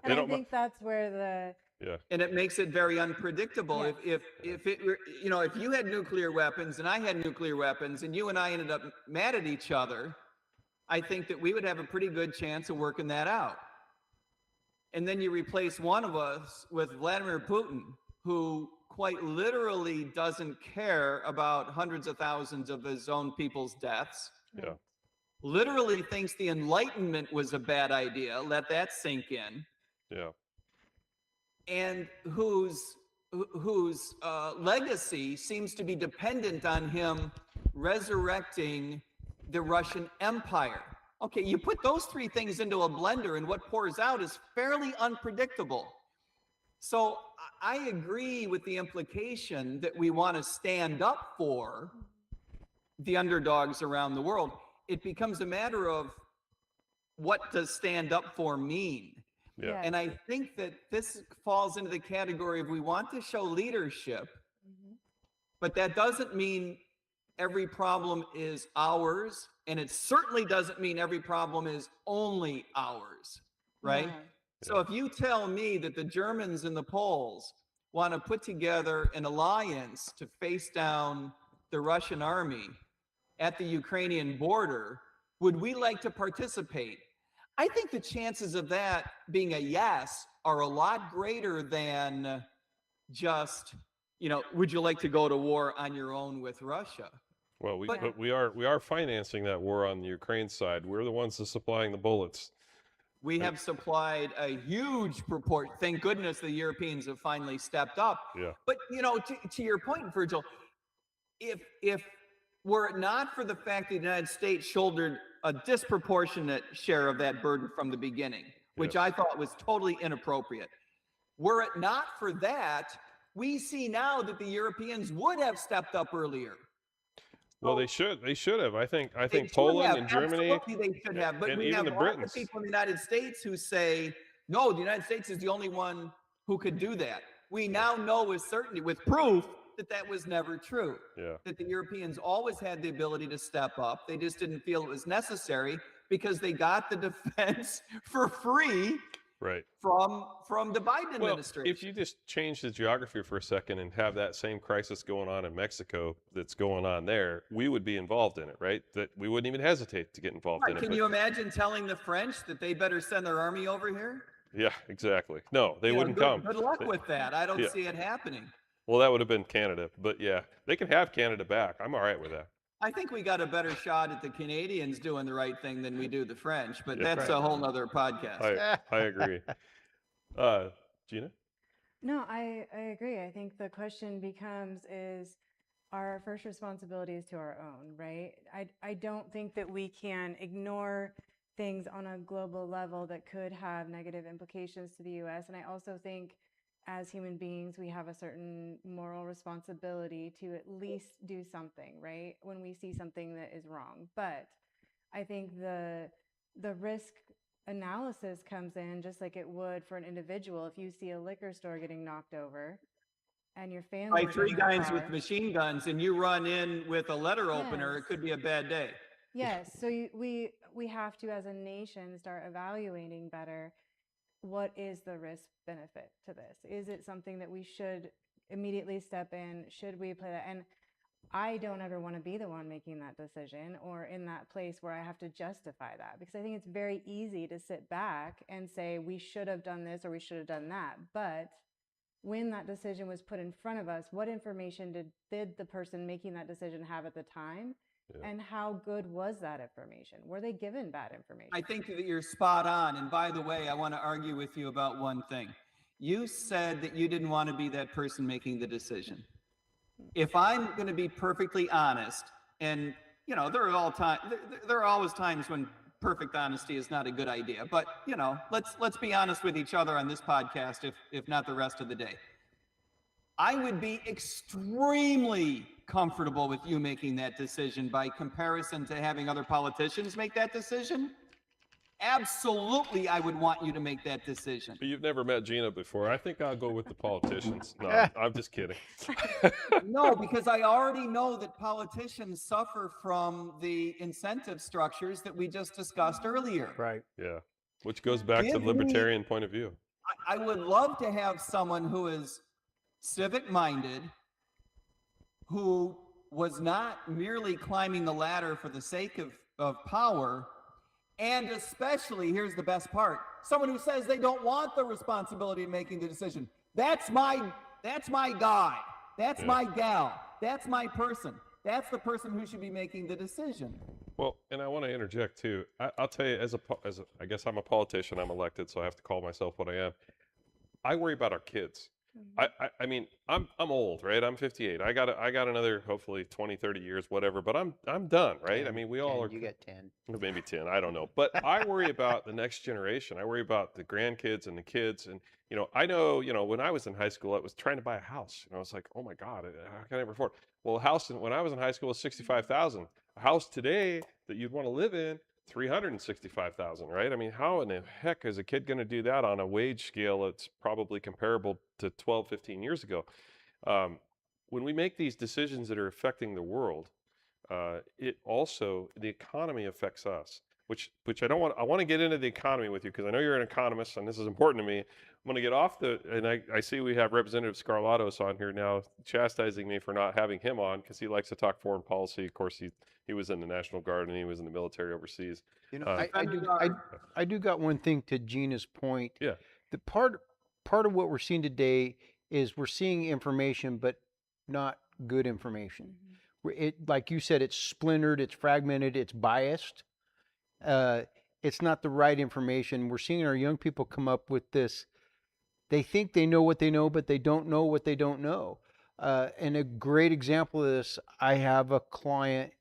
And I don't mi- think that's where Yeah. And it makes it very unpredictable. Yes. If it were, you know, if you had nuclear weapons and I had nuclear weapons and you and I ended up mad at each other, I think that we would have a pretty good chance of working that out. And then you replace one of us with Vladimir Putin, who quite literally doesn't care about hundreds of thousands of his own people's deaths. Yeah. Literally thinks the Enlightenment was a bad idea. Let that sink in. Yeah. And whose legacy seems to be dependent on him resurrecting the Russian Empire. Okay, you put those three things into a blender, and what pours out is fairly unpredictable. So I agree with the implication that we want to stand up for the underdogs around the world. It becomes a matter of what does stand up for mean? Yeah. Yes. And I think that this falls into the category of we want to show leadership, but that doesn't mean every problem is ours. And it certainly doesn't mean every problem is only ours, right? No. So if you tell me that the Germans and the Poles want to put together an alliance to face down the Russian army at the Ukrainian border, would we like to participate? I think the chances of that being a yes are a lot greater than just, you know, would you like to go to war on your own with Russia? Well, But- but we are financing that war on the Ukraine side. We're the ones that's supplying the bullets. We have supplied a huge proportion. Thank goodness the Europeans have finally stepped up. Yeah. But, you know, to your point, Virgil, if were it not for the fact that the United States shouldered a disproportionate share of that burden from the beginning, which I thought was totally inappropriate, were it not for that, we see now that the Europeans would have stepped up earlier. Well, they should have. I think They should Poland have. and Germany, Absolutely they should have. But and we even have the lots Britons. of people in the United States who say, no, the United States is the only one who could do that. We now know with certainty, with proof, that that was never true. Yeah. That the Europeans always had the ability to step up. They just didn't feel it was necessary because they got the defense for free Right. from the Biden Well, administration. if you just change the geography for a second and have that same crisis going on in Mexico that's going on there, we would be involved in it, right? That we wouldn't even hesitate to get involved Right, in it. can but- you imagine telling the French that they better send their army over here? Yeah, exactly. No, they You know, wouldn't good, come. Good luck with that. I don't Yeah. see it happening. Well, that would have been Canada, but yeah, they can have Canada back. I'm all right with that. I think we got a better shot at the Canadians doing the right thing than we do the French, but Yeah. that's a whole nother podcast. I agree. Gina? No, I agree. I think the question becomes is our first responsibility is to our own, right? I don't think that we can ignore things on a global level that could have negative implications to the US. And I also think as human beings, we have a certain moral responsibility to at least do something, right? When we see something that is wrong. But I think the risk analysis comes in just like it would for an individual. If you see a liquor store getting knocked over and your family By three guys with machine guns and you run in with a letter opener, it Yes. could be a bad day. Yes, so we have to, as a nation, start evaluating better what is the risk benefit to this. Is it something that we should immediately step in? Should we play that? And I don't ever want to be the one making that decision or in that place where I have to justify that, because I think it's very easy to sit back and say we should have done this or we should have done that. But when that decision was put in front of us, what information did the person making that decision have at the time? Yeah. And how good was that information? Were they given bad information? I think that you're spot on. And by the way, I want to argue with you about one thing. You said that you didn't want to be that person making the decision. If I'm going to be perfectly honest, and you know, there are always times when perfect honesty is not a good idea, but you know, let's be honest with each other on this podcast, if not the rest of the day. I would be extremely comfortable with you making that decision by comparison to having other politicians make that decision. Absolutely, I would want you to make that decision. But you've never met Gina before. I think I'll go with the politicians. No, I'm just kidding. No, because I already know that politicians suffer from the incentive structures that we just discussed earlier. Right. Yeah, which goes back to Give the me- libertarian point of view. I would love to have someone who is civic minded, who was not merely climbing the ladder for the sake of power, and especially, here's the best part, someone who says they don't want the responsibility of making the decision. That's my guy. That's my gal. That's my person. That's the person who should be making the decision. Well, and I want to interject too. I'll tell you, I guess I'm a politician. I'm elected, so I have to call myself what I am. I worry about our kids. I mean, I'm old, right? I'm 58. I got another hopefully 20, 30 years, whatever. But I'm done, right? 10, I mean, we all 10, are. You get 10. Maybe 10. I don't know. But I worry about the next generation. I worry about the grandkids and the kids. And I know, when I was in high school, I was trying to buy a house. I was like, oh my God, how can I ever afford? Well, a house when I was in high school was $65,000. A house today that you'd want to live in, $365,000, right? I mean, how in the heck is a kid going to do that on a wage scale that's probably comparable to 12, 15 years ago? When we make these decisions that are affecting the world, the economy affects us, which I don't want. I want to get into the economy with you because I know you're an economist and this is important to me. I'm going to get off and I see we have Representative Scarlatos on here now chastising me for not having him on because he likes to talk foreign policy. Of course, he was in the National Guard and he was in the military overseas. I do got one thing to Gina's point. Yeah. The part of what we're seeing today is we're seeing information, but not good information. Like you said, it's splintered, it's fragmented, it's biased. It's not the right information. We're seeing our young people come up with this. They think they know what they know, but they don't know what they don't know. And a great example of this, I have a client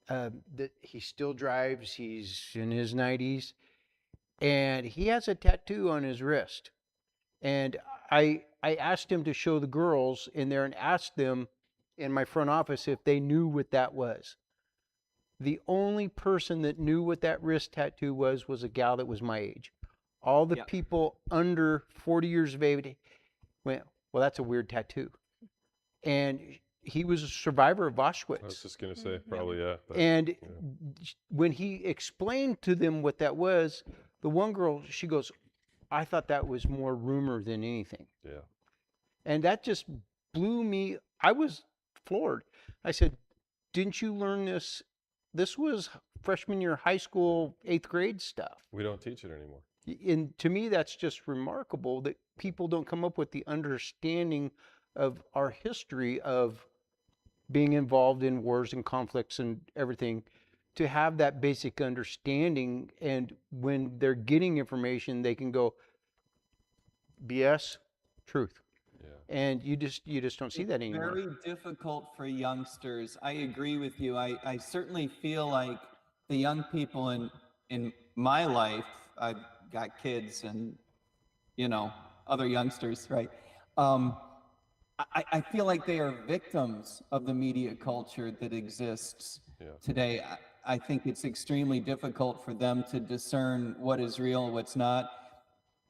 that he still drives. He's in his 90s, and he has a tattoo on his wrist. And I asked him to show the girls in there and asked them in my front office if they knew what that was. The only person that knew what that wrist tattoo was a gal that was my age. All the people under 40 years of age went, well, that's a weird tattoo. And he was a survivor of Auschwitz. I was just going to say, probably, yeah. And when he explained to them what that was, the one girl, she goes, I thought that was more rumor than anything. Yeah. And that just blew me. I was floored. I said, didn't you learn this? This was freshman year high school, 8th grade stuff. We don't teach it anymore. And to me, that's just remarkable that people don't come up with the understanding of our history of being involved in wars and conflicts and everything, to have that basic understanding. And when they're getting information, they can go, BS, truth. Yeah. And you just don't see that anymore. Very difficult for youngsters. I agree with you. I certainly feel like the young people in my life, I've got kids and other youngsters, right? I feel like they are victims of the media culture that exists today. I think it's extremely difficult for them to discern what is real and what's not.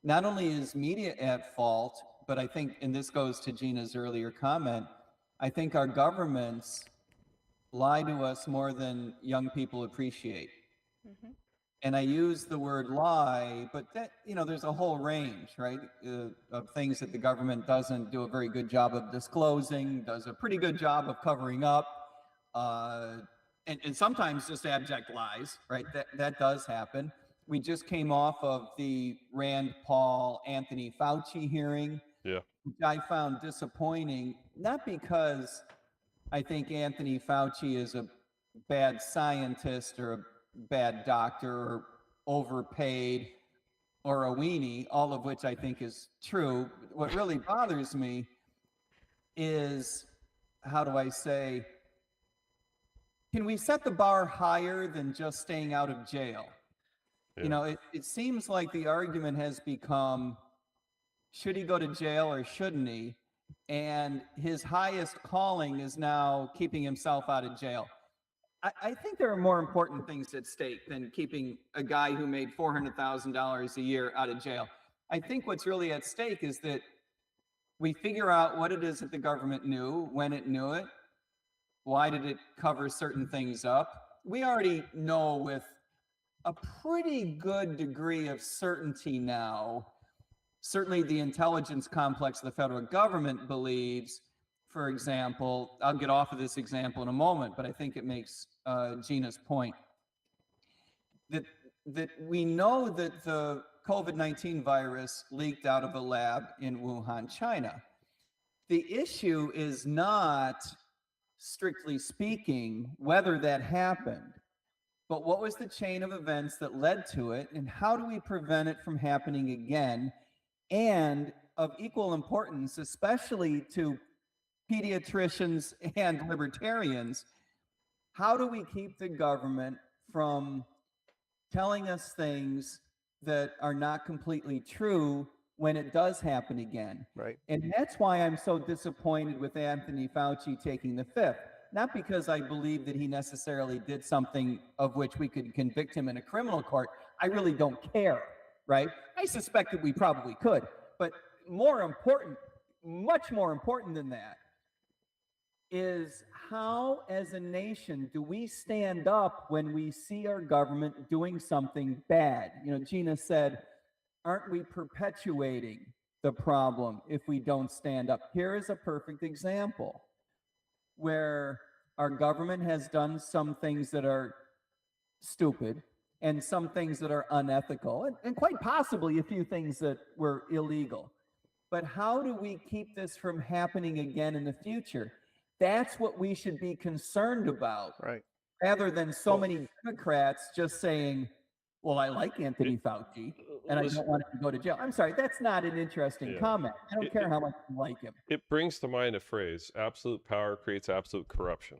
Not only is media at fault, but I think, and this goes to Gina's earlier comment, I think our governments lie to us more than young people appreciate. And I use the word lie, but that, there's a whole range, right, of things that the government doesn't do a very good job of disclosing, does a pretty good job of covering up, and sometimes just abject lies, right? That does happen. We just came off of the Rand Paul, Anthony Fauci hearing, which I found disappointing, not because I think Anthony Fauci is a bad scientist or a bad doctor or overpaid or a weenie, all of which I think is true. What really bothers me is, how do I say, can we set the bar higher than just staying out of jail? It seems like the argument has become, should he go to jail or shouldn't he? And his highest calling is now keeping himself out of jail. I think there are more important things at stake than keeping a guy who made $400,000 a year out of jail. I think what's really at stake is that we figure out what it is that the government knew, when it knew it, why did it cover certain things up. We already know with a pretty good degree of certainty now certainly the intelligence complex of the federal government believes, for example, I'll get off of this example in a moment, but I think it makes Gina's point, that we know that the COVID-19 virus leaked out of a lab in Wuhan, China. The issue is not, strictly speaking, whether that happened, but what was the chain of events that led to it, and how do we prevent it from happening again? And of equal importance, especially to pediatricians and libertarians, how do we keep the government from telling us things that are not completely true when it does happen again? Right. And that's why I'm so disappointed with Anthony Fauci taking the fifth. Not because I believe that he necessarily did something of which we could convict him in a criminal court. I really don't care, right? I suspect that we probably could. But more important, much more important than that, is how, as a nation, do we stand up when we see our government doing something bad? You know, Gina said, aren't we perpetuating the problem if we don't stand up? Here is a perfect example where our government has done some things that are stupid and some things that are unethical, and quite possibly a few things that were illegal. But how do we keep this from happening again in the future? That's what we should be concerned about, Right. rather than so many Democrats just saying, well, I like Anthony Fauci and I don't want him to go to jail. I'm sorry, that's not an interesting comment. I don't care how much you like him. It brings to mind a phrase: absolute power creates absolute corruption.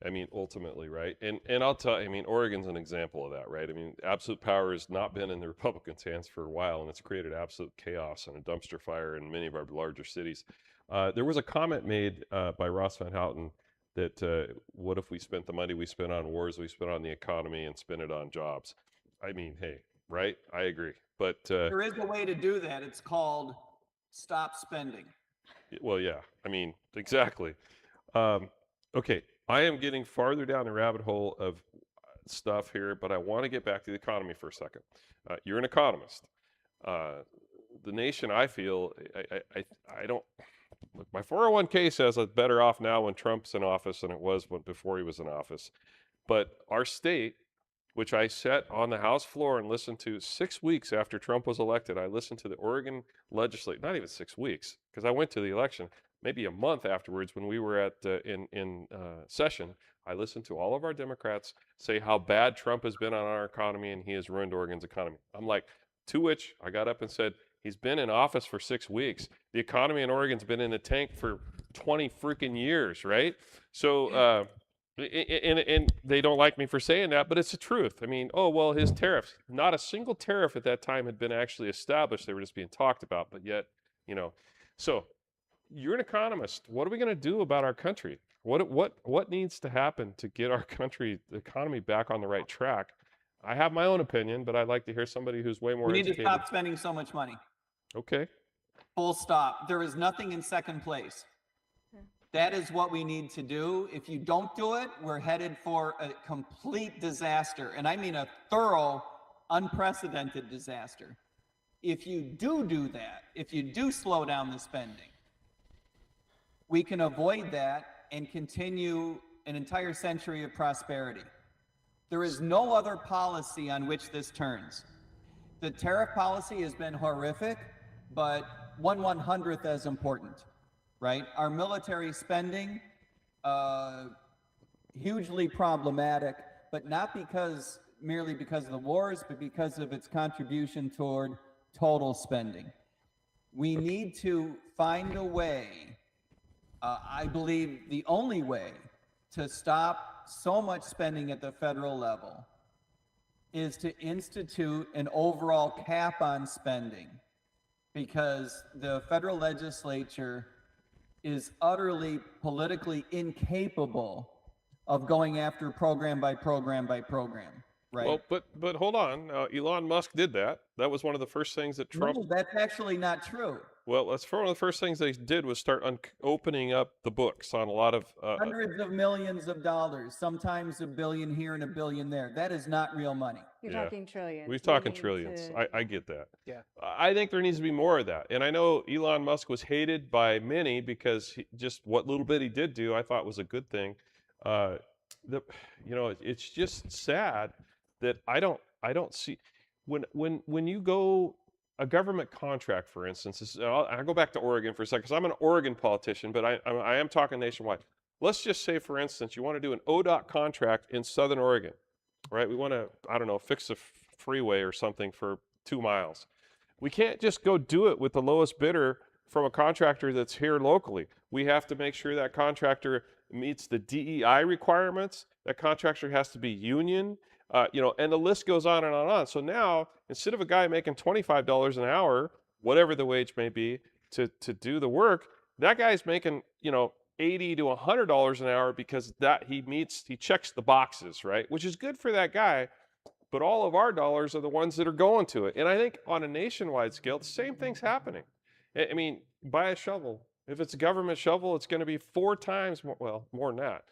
I mean, ultimately, right? And I'll tell you, I mean, Oregon's an example of that, right? I mean, absolute power has not been in the Republicans' hands for a while, and it's created absolute chaos and a dumpster fire in many of our larger cities. There was a comment made by Ross Van Houten that what if we spent the money we spent on wars, we spent on the economy, and spent it on jobs? I mean, hey, right? I agree. But there is a way to do that. It's called stop spending. Well, yeah, I mean, exactly. Okay, I am getting farther down the rabbit hole of stuff here, but I want to get back to the economy for a second. You're an economist. The nation, I feel, I don't, look, my 401k says it's better off now when Trump's in office than it was before he was in office. But our state, which I sat on the House floor and listened to 6 weeks after Trump was elected, I listened to the Oregon legislature, not even 6 weeks, because I went to the election, maybe a month afterwards when we were at in session. I listened to all of our Democrats say how bad Trump has been on our economy and he has ruined Oregon's economy. I'm like, to which I got up and said, he's been in office for 6 weeks. The economy in Oregon's been in the tank for 20 freaking years, right? So, and they don't like me for saying that, but it's the truth. I mean, oh, well, his tariffs, not a single tariff at that time had been actually established. They were just being talked about, but yet, you know. So you're an economist. What are we going to do about our country? What needs to happen to get our country, the economy, back on the right track? I have my own opinion, but I'd like to hear somebody who's way more We need educated. to stop spending so much money. Okay. Full stop. There is nothing in second place. That is what we need to do. If you don't do it, we're headed for a complete disaster. And I mean a thorough, unprecedented disaster. If you do that, if you do slow down the spending, we can avoid that and continue an entire century of prosperity. There is no other policy on which this turns. The tariff policy has been horrific, but 1/100th as important, right? Our military spending, hugely problematic, but not merely because of the wars, but because of its contribution toward total spending. We need to find a way, I believe the only way, to stop so much spending at the federal level is to institute an overall cap on spending, because the federal legislature is utterly politically incapable of going after program by program by program. right? Well, but hold on. Elon Musk did that. That was one of the first things that Trump. No, that's actually not true. Well, that's one of the first things they did was start opening up the books on a lot of. Hundreds of millions of dollars, sometimes a billion here and a billion there. That is not real money. You're Yeah. talking trillions. We're We talking need trillions. to- I get that. Yeah. I think there needs to be more of that. And I know Elon Musk was hated by many because just what little bit he did do, I thought was a good thing. It's just sad that I don't see when you go a government contract, for instance. I'll go back to Oregon for a second because I'm an Oregon politician, but I am talking nationwide. Let's just say, for instance, you want to do an ODOT contract in Southern Oregon, right? We want to, I don't know, fix a freeway or something for 2 miles. We can't just go do it with the lowest bidder from a contractor that's here locally. We have to make sure that contractor meets the DEI requirements. That contractor has to be union, and the list goes on and on and on. So now, instead of a guy making $25 an hour, whatever the wage may be, to do the work, that guy's making, $80 to $100 an hour because he checks the boxes, right? Which is good for that guy, but all of our dollars are the ones that are going to it. And I think on a nationwide scale, the same thing's happening. I mean, buy a shovel. If it's a government shovel, it's going to be 4 times more, well, more than that.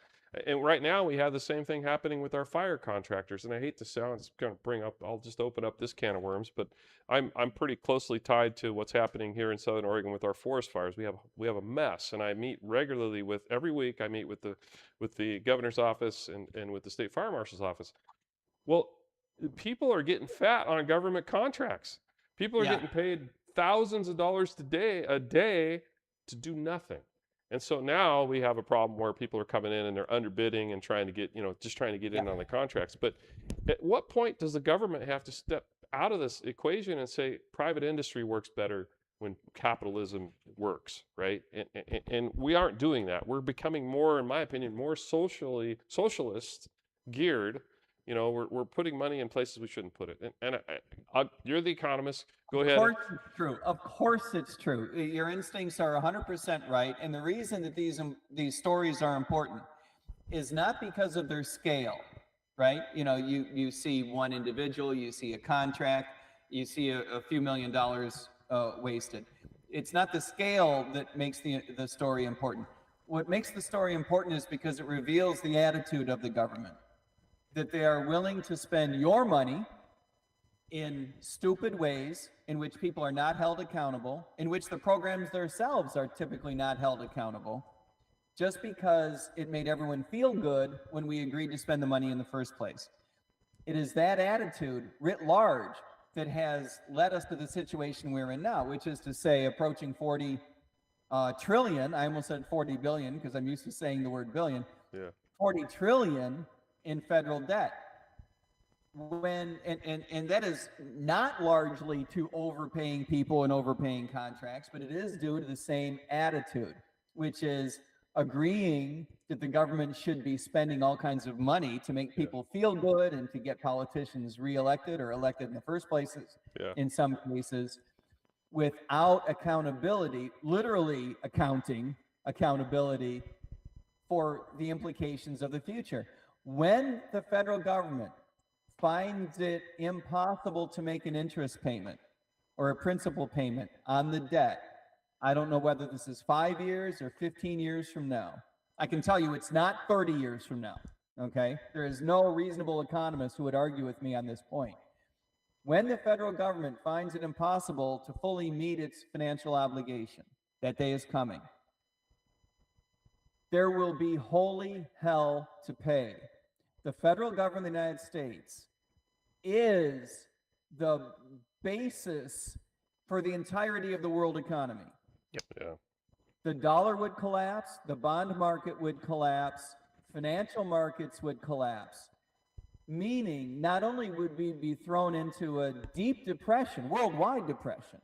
And right now we have the same thing happening with our fire contractors. And I hate to sound, it's going to bring up, I'll just open up this can of worms, but I'm pretty closely tied to what's happening here in Southern Oregon with our forest fires. We have a mess, and I meet regularly every week I meet with the governor's office and with the state fire marshal's office. Well, people are getting fat on government contracts. People are getting paid thousands of dollars a day to do nothing. And so now we have a problem where people are coming in and they're underbidding and trying to get, just trying to get in on the contracts. But at what point does the government have to step out of this equation and say private industry works better when capitalism works, right? And we aren't doing that. We're becoming more, in my opinion, more socialist geared. We're putting money in places we shouldn't put it. And you're the economist. Go ahead. Of course it's true. Of course it's true. Your instincts are 100% right. And the reason that these stories are important is not because of their scale, right? You see one individual, you see a contract, you see a few $1 million wasted. It's not the scale that makes the story important. What makes the story important is because it reveals the attitude of the government, that they are willing to spend your money in stupid ways in which people are not held accountable, in which the programs themselves are typically not held accountable, just because it made everyone feel good when we agreed to spend the money in the first place. It is that attitude writ large that has led us to the situation we're in now, which is to say approaching 40 trillion. I almost said 40 billion because I'm used to saying the word billion. Yeah. 40 trillion in federal debt. And that is not largely to overpaying people and overpaying contracts, but it is due to the same attitude, which is agreeing that the government should be spending all kinds of money to make people feel good and to get politicians reelected or elected in the first places, in some cases, without accountability, literally accountability for the implications of the future. When the federal government finds it impossible to make an interest payment or a principal payment on the debt, I don't know whether this is 5 years or 15 years from now. I can tell you it's not 30 years from now, okay? There is no reasonable economist who would argue with me on this point. When the federal government finds it impossible to fully meet its financial obligation, that day is coming. There will be holy hell to pay. The federal government of the United States is the basis for the entirety of the world economy. Yeah. The dollar would collapse, the bond market would collapse, financial markets would collapse, meaning not only would we be thrown into a deep depression, worldwide depression,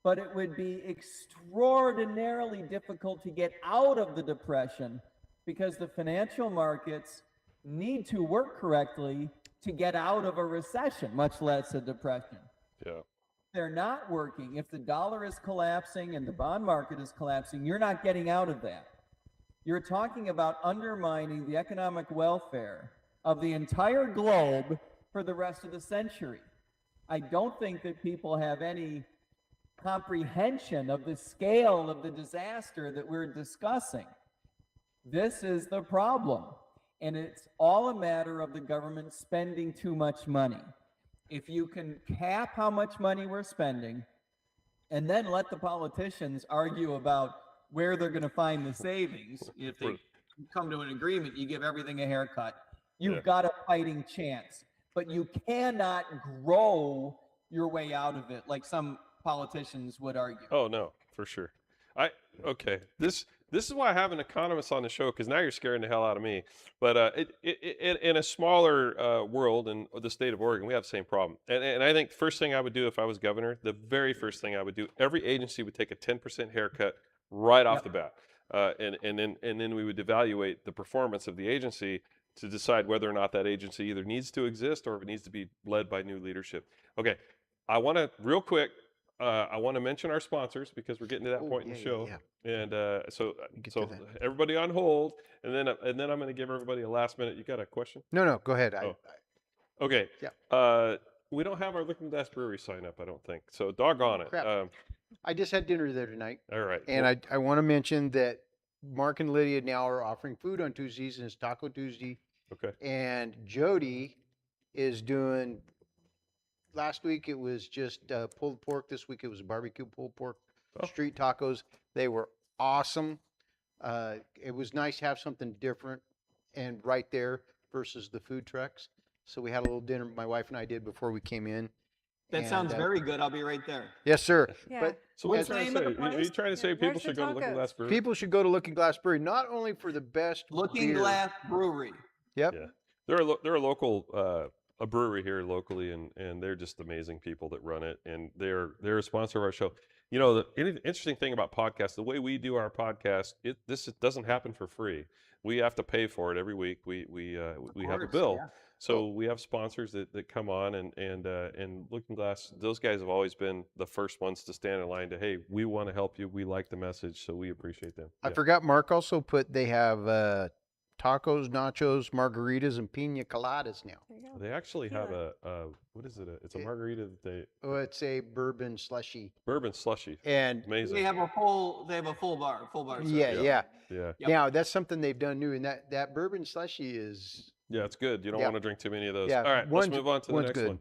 but it would be extraordinarily difficult to get out of the depression because the financial markets need to work correctly to get out of a recession, much less a depression. Yeah. They're not working. If the dollar is collapsing and the bond market is collapsing, you're not getting out of that. You're talking about undermining the economic welfare of the entire globe for the rest of the century. I don't think that people have any comprehension of the scale of the disaster that we're discussing. This is the problem. And it's all a matter of the government spending too much money. If you can cap how much money we're spending and then let the politicians argue about where they're going to find the savings, if they come to an agreement, you give everything a haircut, you've got a fighting chance. But you cannot grow your way out of it like some politicians would argue. Oh no, for sure. Okay. This is why I have an economist on the show, because now you're scaring the hell out of me. But in a smaller world in the state of Oregon, we have the same problem. And I think the first thing I would do if I was governor, the very first thing I would do, every agency would take a 10% haircut right off the bat, and then we would evaluate the performance of the agency to decide whether or not that agency either needs to exist or if it needs to be led by new leadership. Okay, I want to real quick. I want to mention our sponsors because we're getting to that point in the show, and so everybody on hold, and then I'm going to give everybody a last minute. You got a question? No, go ahead. Okay. Yeah. We don't have our Looking Glass Brewery sign up, I don't think. So doggone it. Crap. I just had dinner there tonight. All right. And I want to mention that Mark and Lydia now are offering food on Tuesdays, and it's Taco Tuesday. Okay. And Jody is doing. Last week it was just pulled pork. This week it was barbecue pulled pork, street tacos. They were awesome. It was nice to have something different and right there versus the food trucks. So we had a little dinner my wife and I did before we came in. That sounds very good. I'll be right there. Yes, sir. Yeah. But So what's the name of the place? Are you trying to say people Where's the should go to Looking tacos? Glass Brewery? people should go to Looking Glass Brewery not only for the best Looking beer. Glass Brewery. Yep. Yeah. They're a local a brewery here locally, and they're just amazing people that run it, and they're a sponsor of our show. You know, the interesting thing about podcasts, the way we do our podcast, it doesn't happen for free. We have to pay for it every week. We have a bill. Yeah. So we have sponsors that come on, and Looking Glass, those guys have always been the first ones to stand in line to, hey, we want to help you. We like the message, so we appreciate them. I forgot Mark also put they have tacos, nachos, margaritas, and pina coladas now. There you go. They actually have a what is it? It's a margarita that they It's a bourbon slushy. bourbon slushy. And Amazing. They have a full bar. yeah. Yeah. Yep. Now that's something they've done new, and that bourbon slushy is Yeah, it's good. You don't want to drink too many of those. Yeah, All right, let's move on to the one's next good.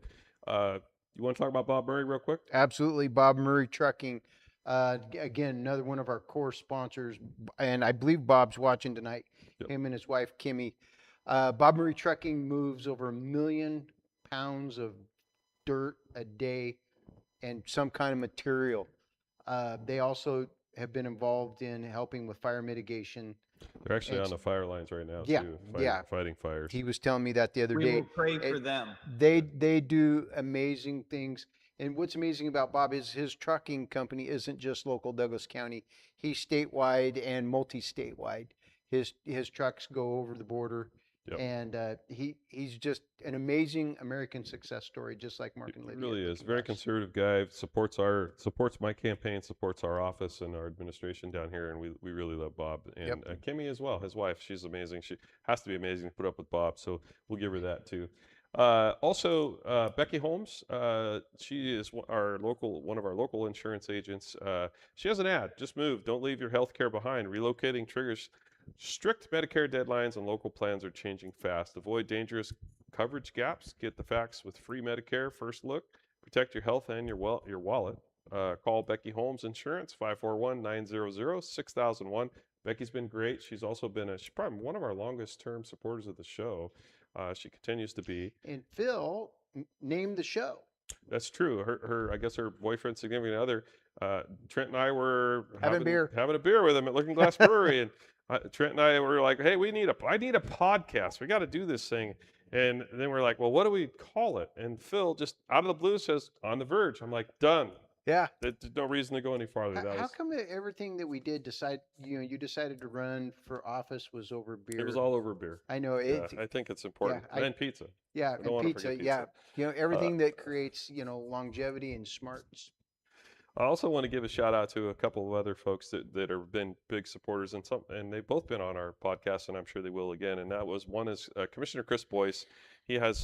one. You want to talk about Bob Murray real quick? absolutely Bob Murray Trucking. Again, another one of our core sponsors, and I believe Bob's watching tonight. Yep. Him and his wife Kimmy. Bob Murray Trucking moves over 1 million pounds of dirt a day and some kind of material. They also have been involved in helping with fire mitigation. They're actually on the fire lines right now Yeah, too, yeah. fighting fires. He was telling me that the other We day. will pray for them. They do amazing things. And what's amazing about Bob is his trucking company isn't just local Douglas County. He's statewide and multi-statewide. His trucks go over the border. Yep. And he's just an amazing American success story, just like Mark and He Lydia. really at is. Looking Very Glass. conservative guy. Supports my campaign, supports our office and our administration down here, and we really love Bob. And Kimmy as well, his wife. She's amazing. She has to be amazing to put up with Bob, so we'll give her that too. Also, Becky Holmes, she is one of our local insurance agents. She has an ad, just move, don't leave your health care behind. Relocating triggers strict Medicare deadlines, and local plans are changing fast. Avoid dangerous coverage gaps. Get the facts with free Medicare first look. Protect your health and your wallet. Call Becky Holmes Insurance, 541-900-6001. Becky's been great. She's also been she's probably one of our longest term supporters of the show. She continues to be. And Phil named the show. That's true. I guess her boyfriend, significant other, Trent and I were Having a beer with him at Looking Glass Brewery, and Trent and I were like, "Hey, I need a podcast. We got to do this thing." And then we're like, "Well, what do we call it?" And Phil just out of the blue says, "On the Verge." I'm like, "Done." Yeah. There's no reason to go any farther. How come everything that we did you decided to run for office was over beer? It was all over beer. I know Yeah, it. I think it's important. And pizza. Yeah, I don't and wanna pizza. forget Yeah, pizza. everything that creates longevity and smarts. I also want to give a shout out to a couple of other folks that have been big supporters, and they've both been on our podcast, and I'm sure they will again. And one is Commissioner Chris Boyce. he has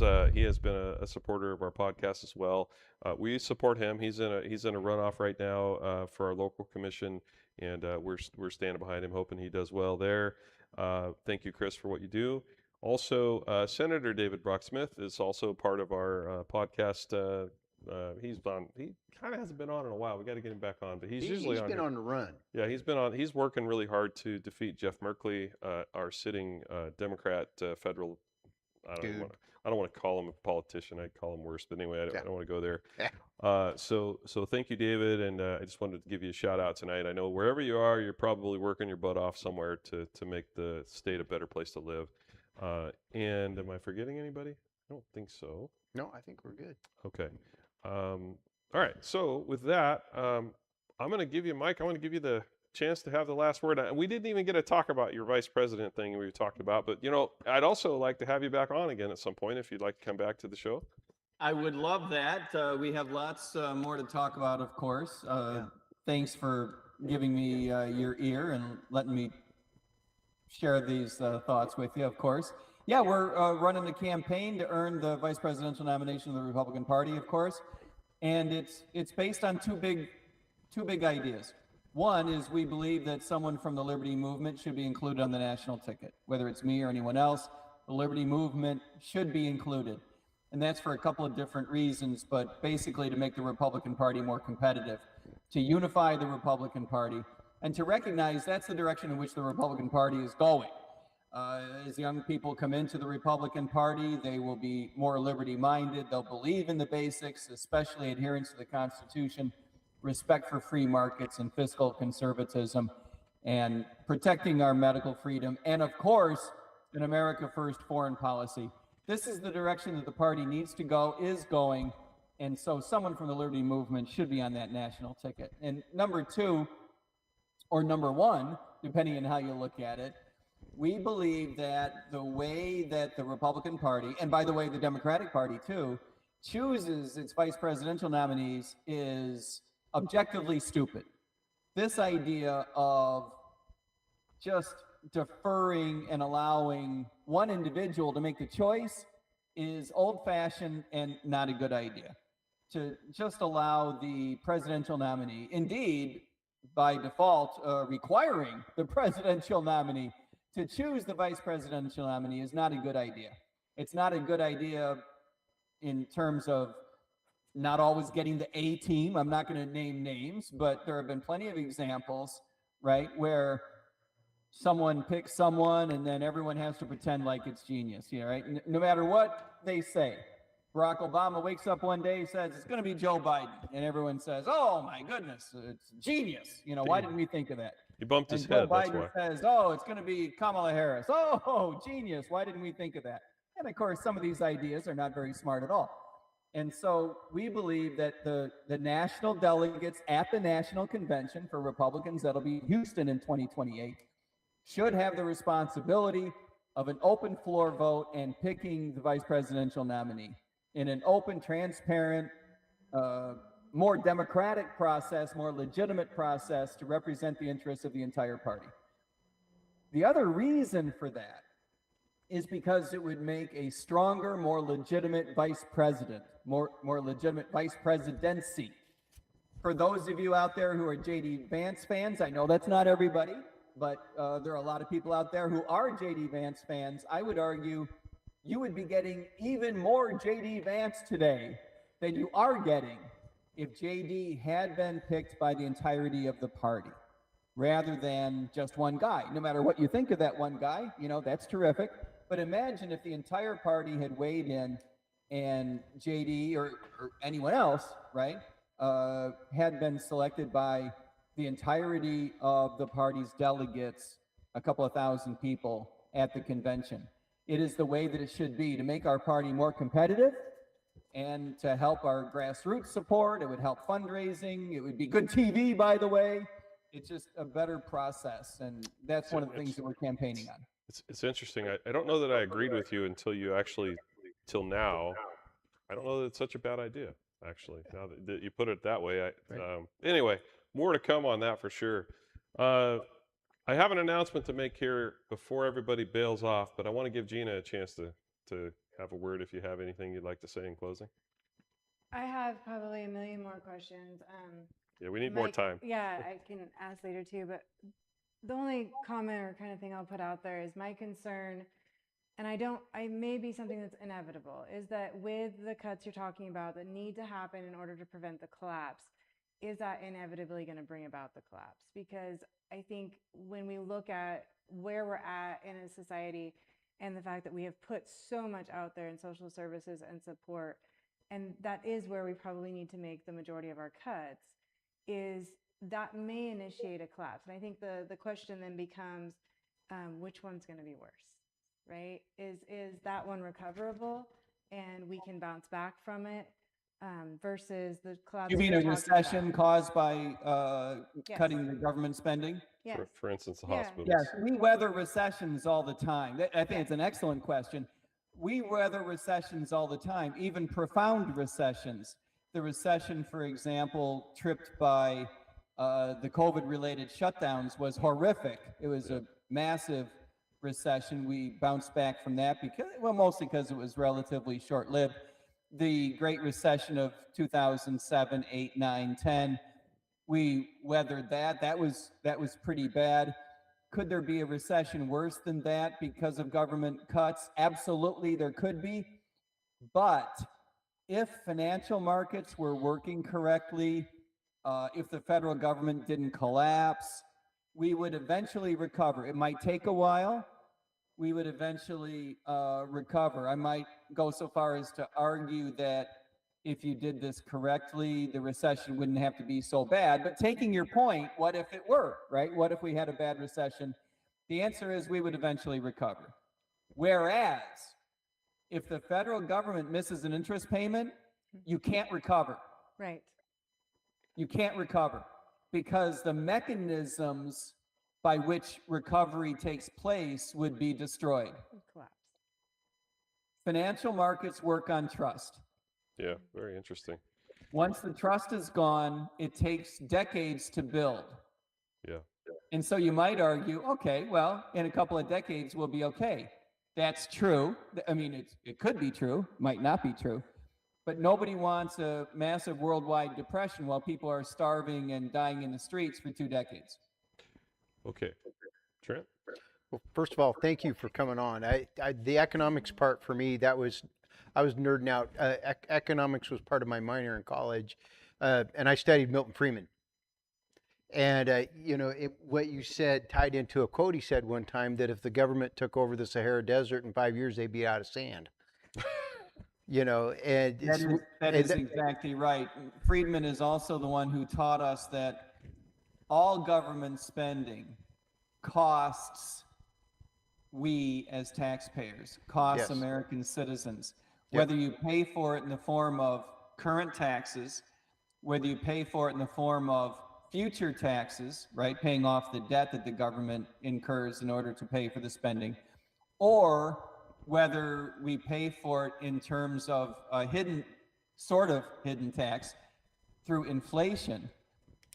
been a supporter of our podcast as well. We support him. He's in a runoff right now for our local commission, and we're standing behind him, hoping he does well there. Thank you, Chris, for what you do. Also, Senator David Brock-Smith is also part of our podcast. He kind of hasn't been on in a while. We got to get him back on, but he's usually on. He's been here. on the run. Yeah, he's been on. He's working really hard to defeat Jeff Merkley, our sitting Democrat federal. I don't want to call him a politician. I'd call him worse. But anyway, I don't want to go there. So thank you, David. And I just wanted to give you a shout out tonight. I know wherever you are, you're probably working your butt off somewhere to make the state a better place to live. And am I forgetting anybody? I don't think so. No, I think we're good. Okay. All right. So with that, I'm going to give you, Mike, I want to give you the chance to have the last word. We didn't even get to talk about your vice president thing we talked about, but I'd also like to have you back on again at some point if you'd like to come back to the show. I would love that. We have lots more to talk about, of course. Thanks for giving me your ear and letting me share these thoughts with you, of course. Yeah, we're running a campaign to earn the vice presidential nomination of the Republican Party, of course. And it's based on two big ideas. One is we believe that someone from the Liberty Movement should be included on the national ticket, whether it's me or anyone else. The Liberty Movement should be included. And that's for a couple of different reasons, but basically to make the Republican Party more competitive, to unify the Republican Party, and to recognize that's the direction in which the Republican Party is going. As young people come into the Republican Party, they will be more liberty-minded. They'll believe in the basics, especially adherence to the Constitution, respect for free markets and fiscal conservatism, and protecting our medical freedom, and of course, an America First foreign policy. This is the direction that the party needs to go, is going, and so someone from the Liberty Movement should be on that national ticket. And number two, or number one, depending on how you look at it, we believe that the way that the Republican Party, and by the way, the Democratic Party too, chooses its vice presidential nominees is objectively stupid. This idea of just deferring and allowing one individual to make the choice is old-fashioned and not a good idea. To just allow the presidential nominee, indeed, by default, requiring the presidential nominee to choose the vice presidential nominee is not a good idea. It's not a good idea in terms of not always getting the A team. I'm not going to name names, but there have been plenty of examples, right, where someone picks someone and then everyone has to pretend like it's genius, right? No matter what they say. Barack Obama wakes up one day, says it's going to be Joe Biden, and everyone says, "Oh my goodness, it's genius." Why didn't we think of that? He bumped his and head. Joe Biden That's why. says, "Oh, it's going to be Kamala Harris." Oh, genius! Why didn't we think of that? And of course, some of these ideas are not very smart at all. And so we believe that the national delegates at the national convention for Republicans, that'll be Houston in 2028, should have the responsibility of an open floor vote and picking the vice presidential nominee in an open, transparent, more democratic process, more legitimate process to represent the interests of the entire party. The other reason for that is because it would make a stronger, more legitimate vice president, more legitimate vice presidency. For those of you out there who are J.D. Vance fans, I know that's not everybody, but there are a lot of people out there who are J.D. Vance fans. I would argue you would be getting even more J.D. Vance today than you are getting if J.D. had been picked by the entirety of the party rather than just one guy. No matter what you think of that one guy, that's terrific. But imagine if the entire party had weighed in and J.D. or anyone else, right, had been selected by the entirety of the party's delegates, a couple of thousand people at the convention. It is the way that it should be to make our party more competitive and to help our grassroots support. It would help fundraising. It would be good TV, by the way. It's just a better process. And that's one of the things that we're campaigning on. It's interesting. I don't know that I agreed with you till now. I don't know that it's such a bad idea, actually, now that you put it that way. Anyway, more to come on that for sure. I have an announcement to make here before everybody bails off, but I want to give Gina a chance to have a word if you have anything you'd like to say in closing. I have probably a million more questions. Yeah, we need more Mike, time. Yeah, I can ask later too, but the only comment or kind of thing I'll put out there is my concern, and I may be something that's inevitable, is that with the cuts you're talking about that need to happen in order to prevent the collapse, is that inevitably going to bring about the collapse? Because I think when we look at where we're at in a society and the fact that we have put so much out there in social services and support, and that is where we probably need to make the majority of our cuts, is that may initiate a collapse. And I think the question then becomes, which one's going to be worse, right? Is that one recoverable and we can bounce back from it, versus the collapse? You mean you're a talking recession about? caused by Yes. cutting the government spending? Yes. For instance, the Yeah. hospitals. Yes, we weather recessions all the time. I think Yeah. it's an excellent question. We weather recessions all the time, even profound recessions. The recession, for example, tripped by the COVID-related shutdowns was horrific. It was a massive recession. We bounced back from that because, well, mostly because it was relatively short-lived. The Great Recession of 2007, 8, 9, 10, we weathered that. That was pretty bad. Could there be a recession worse than that because of government cuts? Absolutely, there could be. But if financial markets were working correctly, if the federal government didn't collapse, we would eventually recover. It might take a while. We would eventually recover. I might go so far as to argue that if you did this correctly, the recession wouldn't have to be so bad. But taking your point, what if it were, right? What if we had a bad recession? The answer is we would eventually recover. Whereas, if the federal government misses an interest payment, you can't recover. Right. You can't recover because the mechanisms by which recovery takes place would be destroyed. Collapse. Financial markets work on trust. Yeah, very interesting. Once the trust is gone, it takes decades to build. Yeah. And so you might argue, okay, well, in a couple of decades, we'll be okay. That's true. I mean, it could be true, might not be true. But nobody wants a massive worldwide depression while people are starving and dying in the streets for 2 decades. Okay. Trent? Well, first of all, thank you for coming on. The economics part for me, I was nerding out. Economics was part of my minor in college, and I studied Milton Friedman. And what you said tied into a quote he said one time, that if the government took over the Sahara Desert in 5 years, they'd be out of sand. And that is exactly right. Friedman is also the one who taught us that all government spending costs we as taxpayers, costs Yes. American citizens. Yep. Whether you pay for it in the form of current taxes, whether you pay for it in the form of future taxes, right, paying off the debt that the government incurs in order to pay for the spending, or whether we pay for it in terms of a hidden tax through inflation.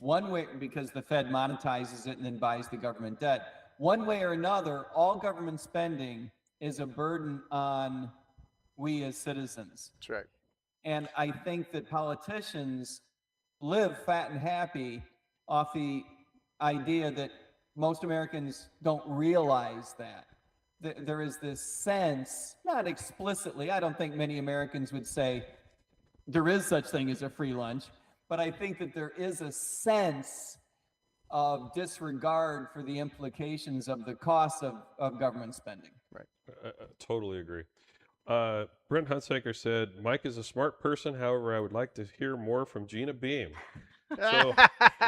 One way, because the Fed monetizes it and then buys the government debt. One way or another, all government spending is a burden on we as citizens. That's right. And I think that politicians live fat and happy off the idea that most Americans don't realize that. There is this sense, not explicitly, I don't think many Americans would say there is such thing as a free lunch, but I think that there is a sense of disregard for the implications of the costs of government spending. I totally agree. Brent Hunsaker said, Mike is a smart person. However, I would like to hear more from Gina Beam. So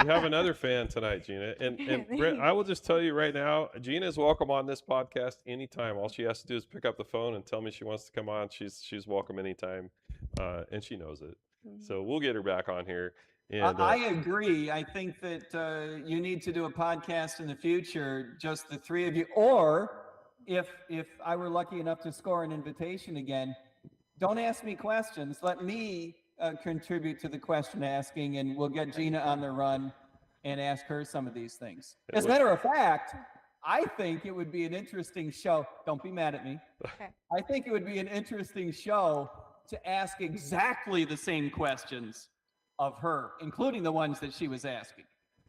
you have another fan tonight, Gina. And Brent, I will just tell you right now, Gina is welcome on this podcast anytime. All she has to do is pick up the phone and tell me she wants to come on. She's welcome anytime, and she knows it. So we'll get her back on here. And I agree. I think that you need to do a podcast in the future, just the three of you. Or if I were lucky enough to score an invitation again, don't ask me questions. Let me contribute to the question asking, and we'll get Gina on the run and ask her some of these things. As a matter of fact, I think it would be an interesting show. Don't be mad at me. Okay. I think it would be an interesting show to ask exactly the same questions of her, including the ones that she was asking.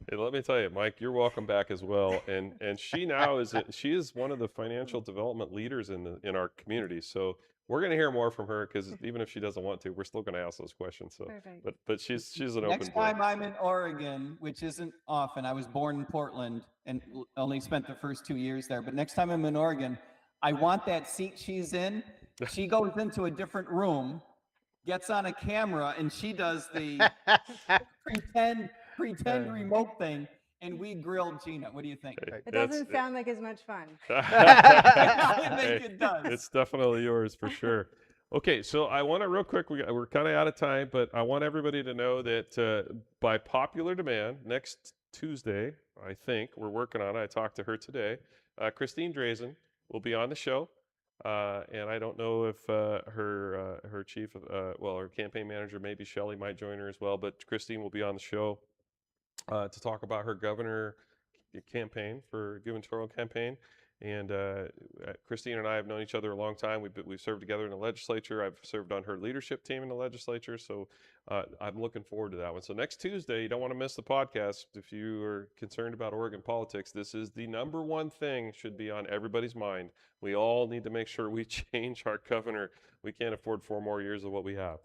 Hey, let me tell you, Mike, you're welcome back as well. And she now she is one of the financial development leaders in our community. So we're going to hear more from her because even if she doesn't want to, we're still going to ask those questions. So, Perfect. but she's an open Next book. time I'm in Oregon, which isn't often, I was born in Portland and only spent the first 2 years there. But next time I'm in Oregon, I want that seat she's in. She goes into a different room, gets on a camera, and she does the pretend remote thing, and we grilled Gina. What do you think? Hey, It doesn't sound like as much fun. I think Hey, it does. it's definitely yours for sure. Okay, so I want to real quick. We're kind of out of time, but I want everybody to know that by popular demand, next Tuesday, I think we're working on it. I talked to her today. Christine Drazen will be on the show, and I don't know if her chief, her campaign manager, maybe Shelley, might join her as well. But Christine will be on the show to talk about her governor campaign for gubernatorial campaign. And Christine and I have known each other a long time. We've served together in the legislature. I've served on her leadership team in the legislature. So I'm looking forward to that one. So next Tuesday, you don't want to miss the podcast. If you are concerned about Oregon politics, this is the number one thing should be on everybody's mind. We all need to make sure we change our governor. We can't afford 4 more years of what we have.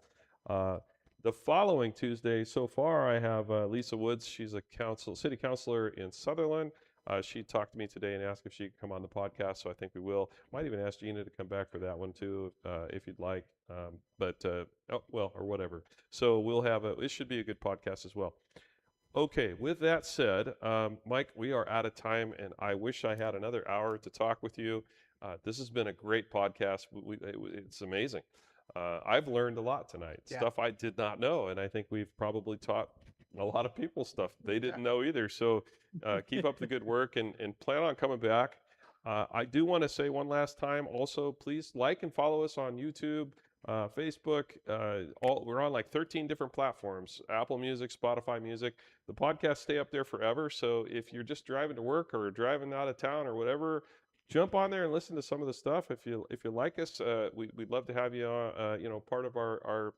The following Tuesday, so far, I have Lisa Woods. She's a city councilor in Sutherland. She talked to me today and asked if she could come on the podcast, so I think we will. Might even ask Gina to come back for that one too, if you'd like. Or whatever. So we'll have it should be a good podcast as well. Okay, with that said, Mike, we are out of time, and I wish I had another hour to talk with you. This has been a great podcast. It's amazing. I've learned a lot tonight, stuff I did not know, and I think we've probably taught a lot of people stuff they didn't know either. So keep up the good work and plan on coming back. I do want to say one last time also, please like and follow us on YouTube, Facebook. We're on like 13 different platforms: Apple Music, Spotify Music. The podcasts stay up there forever. So if you're just driving to work or driving out of town or whatever, jump on there and listen to some of the stuff. If you like us, we'd love to have you part of our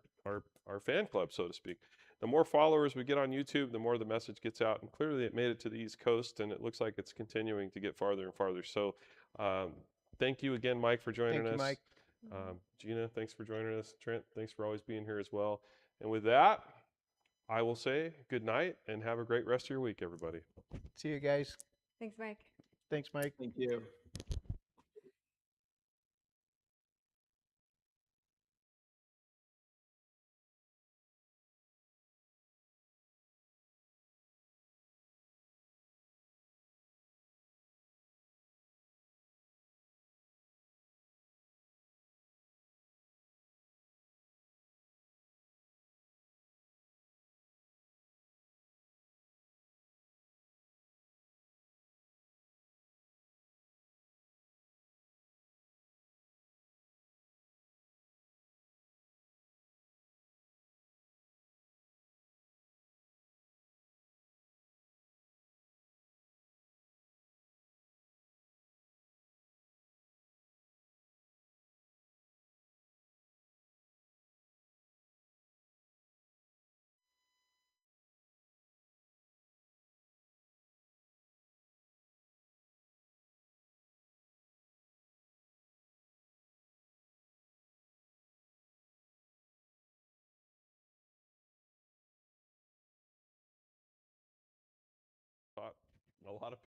fan club, so to speak. The more followers we get on YouTube, the more the message gets out. And clearly it made it to the East Coast, and it looks like it's continuing to get farther and farther. So thank you again, Mike, for joining us. Thank you, Mike. Gina, thanks for joining us. Trent, thanks for always being here as well. And with that, I will say good night and have a great rest of your week, everybody. See you guys. Thanks, Mike. Thanks, Mike. Thank you. A lot of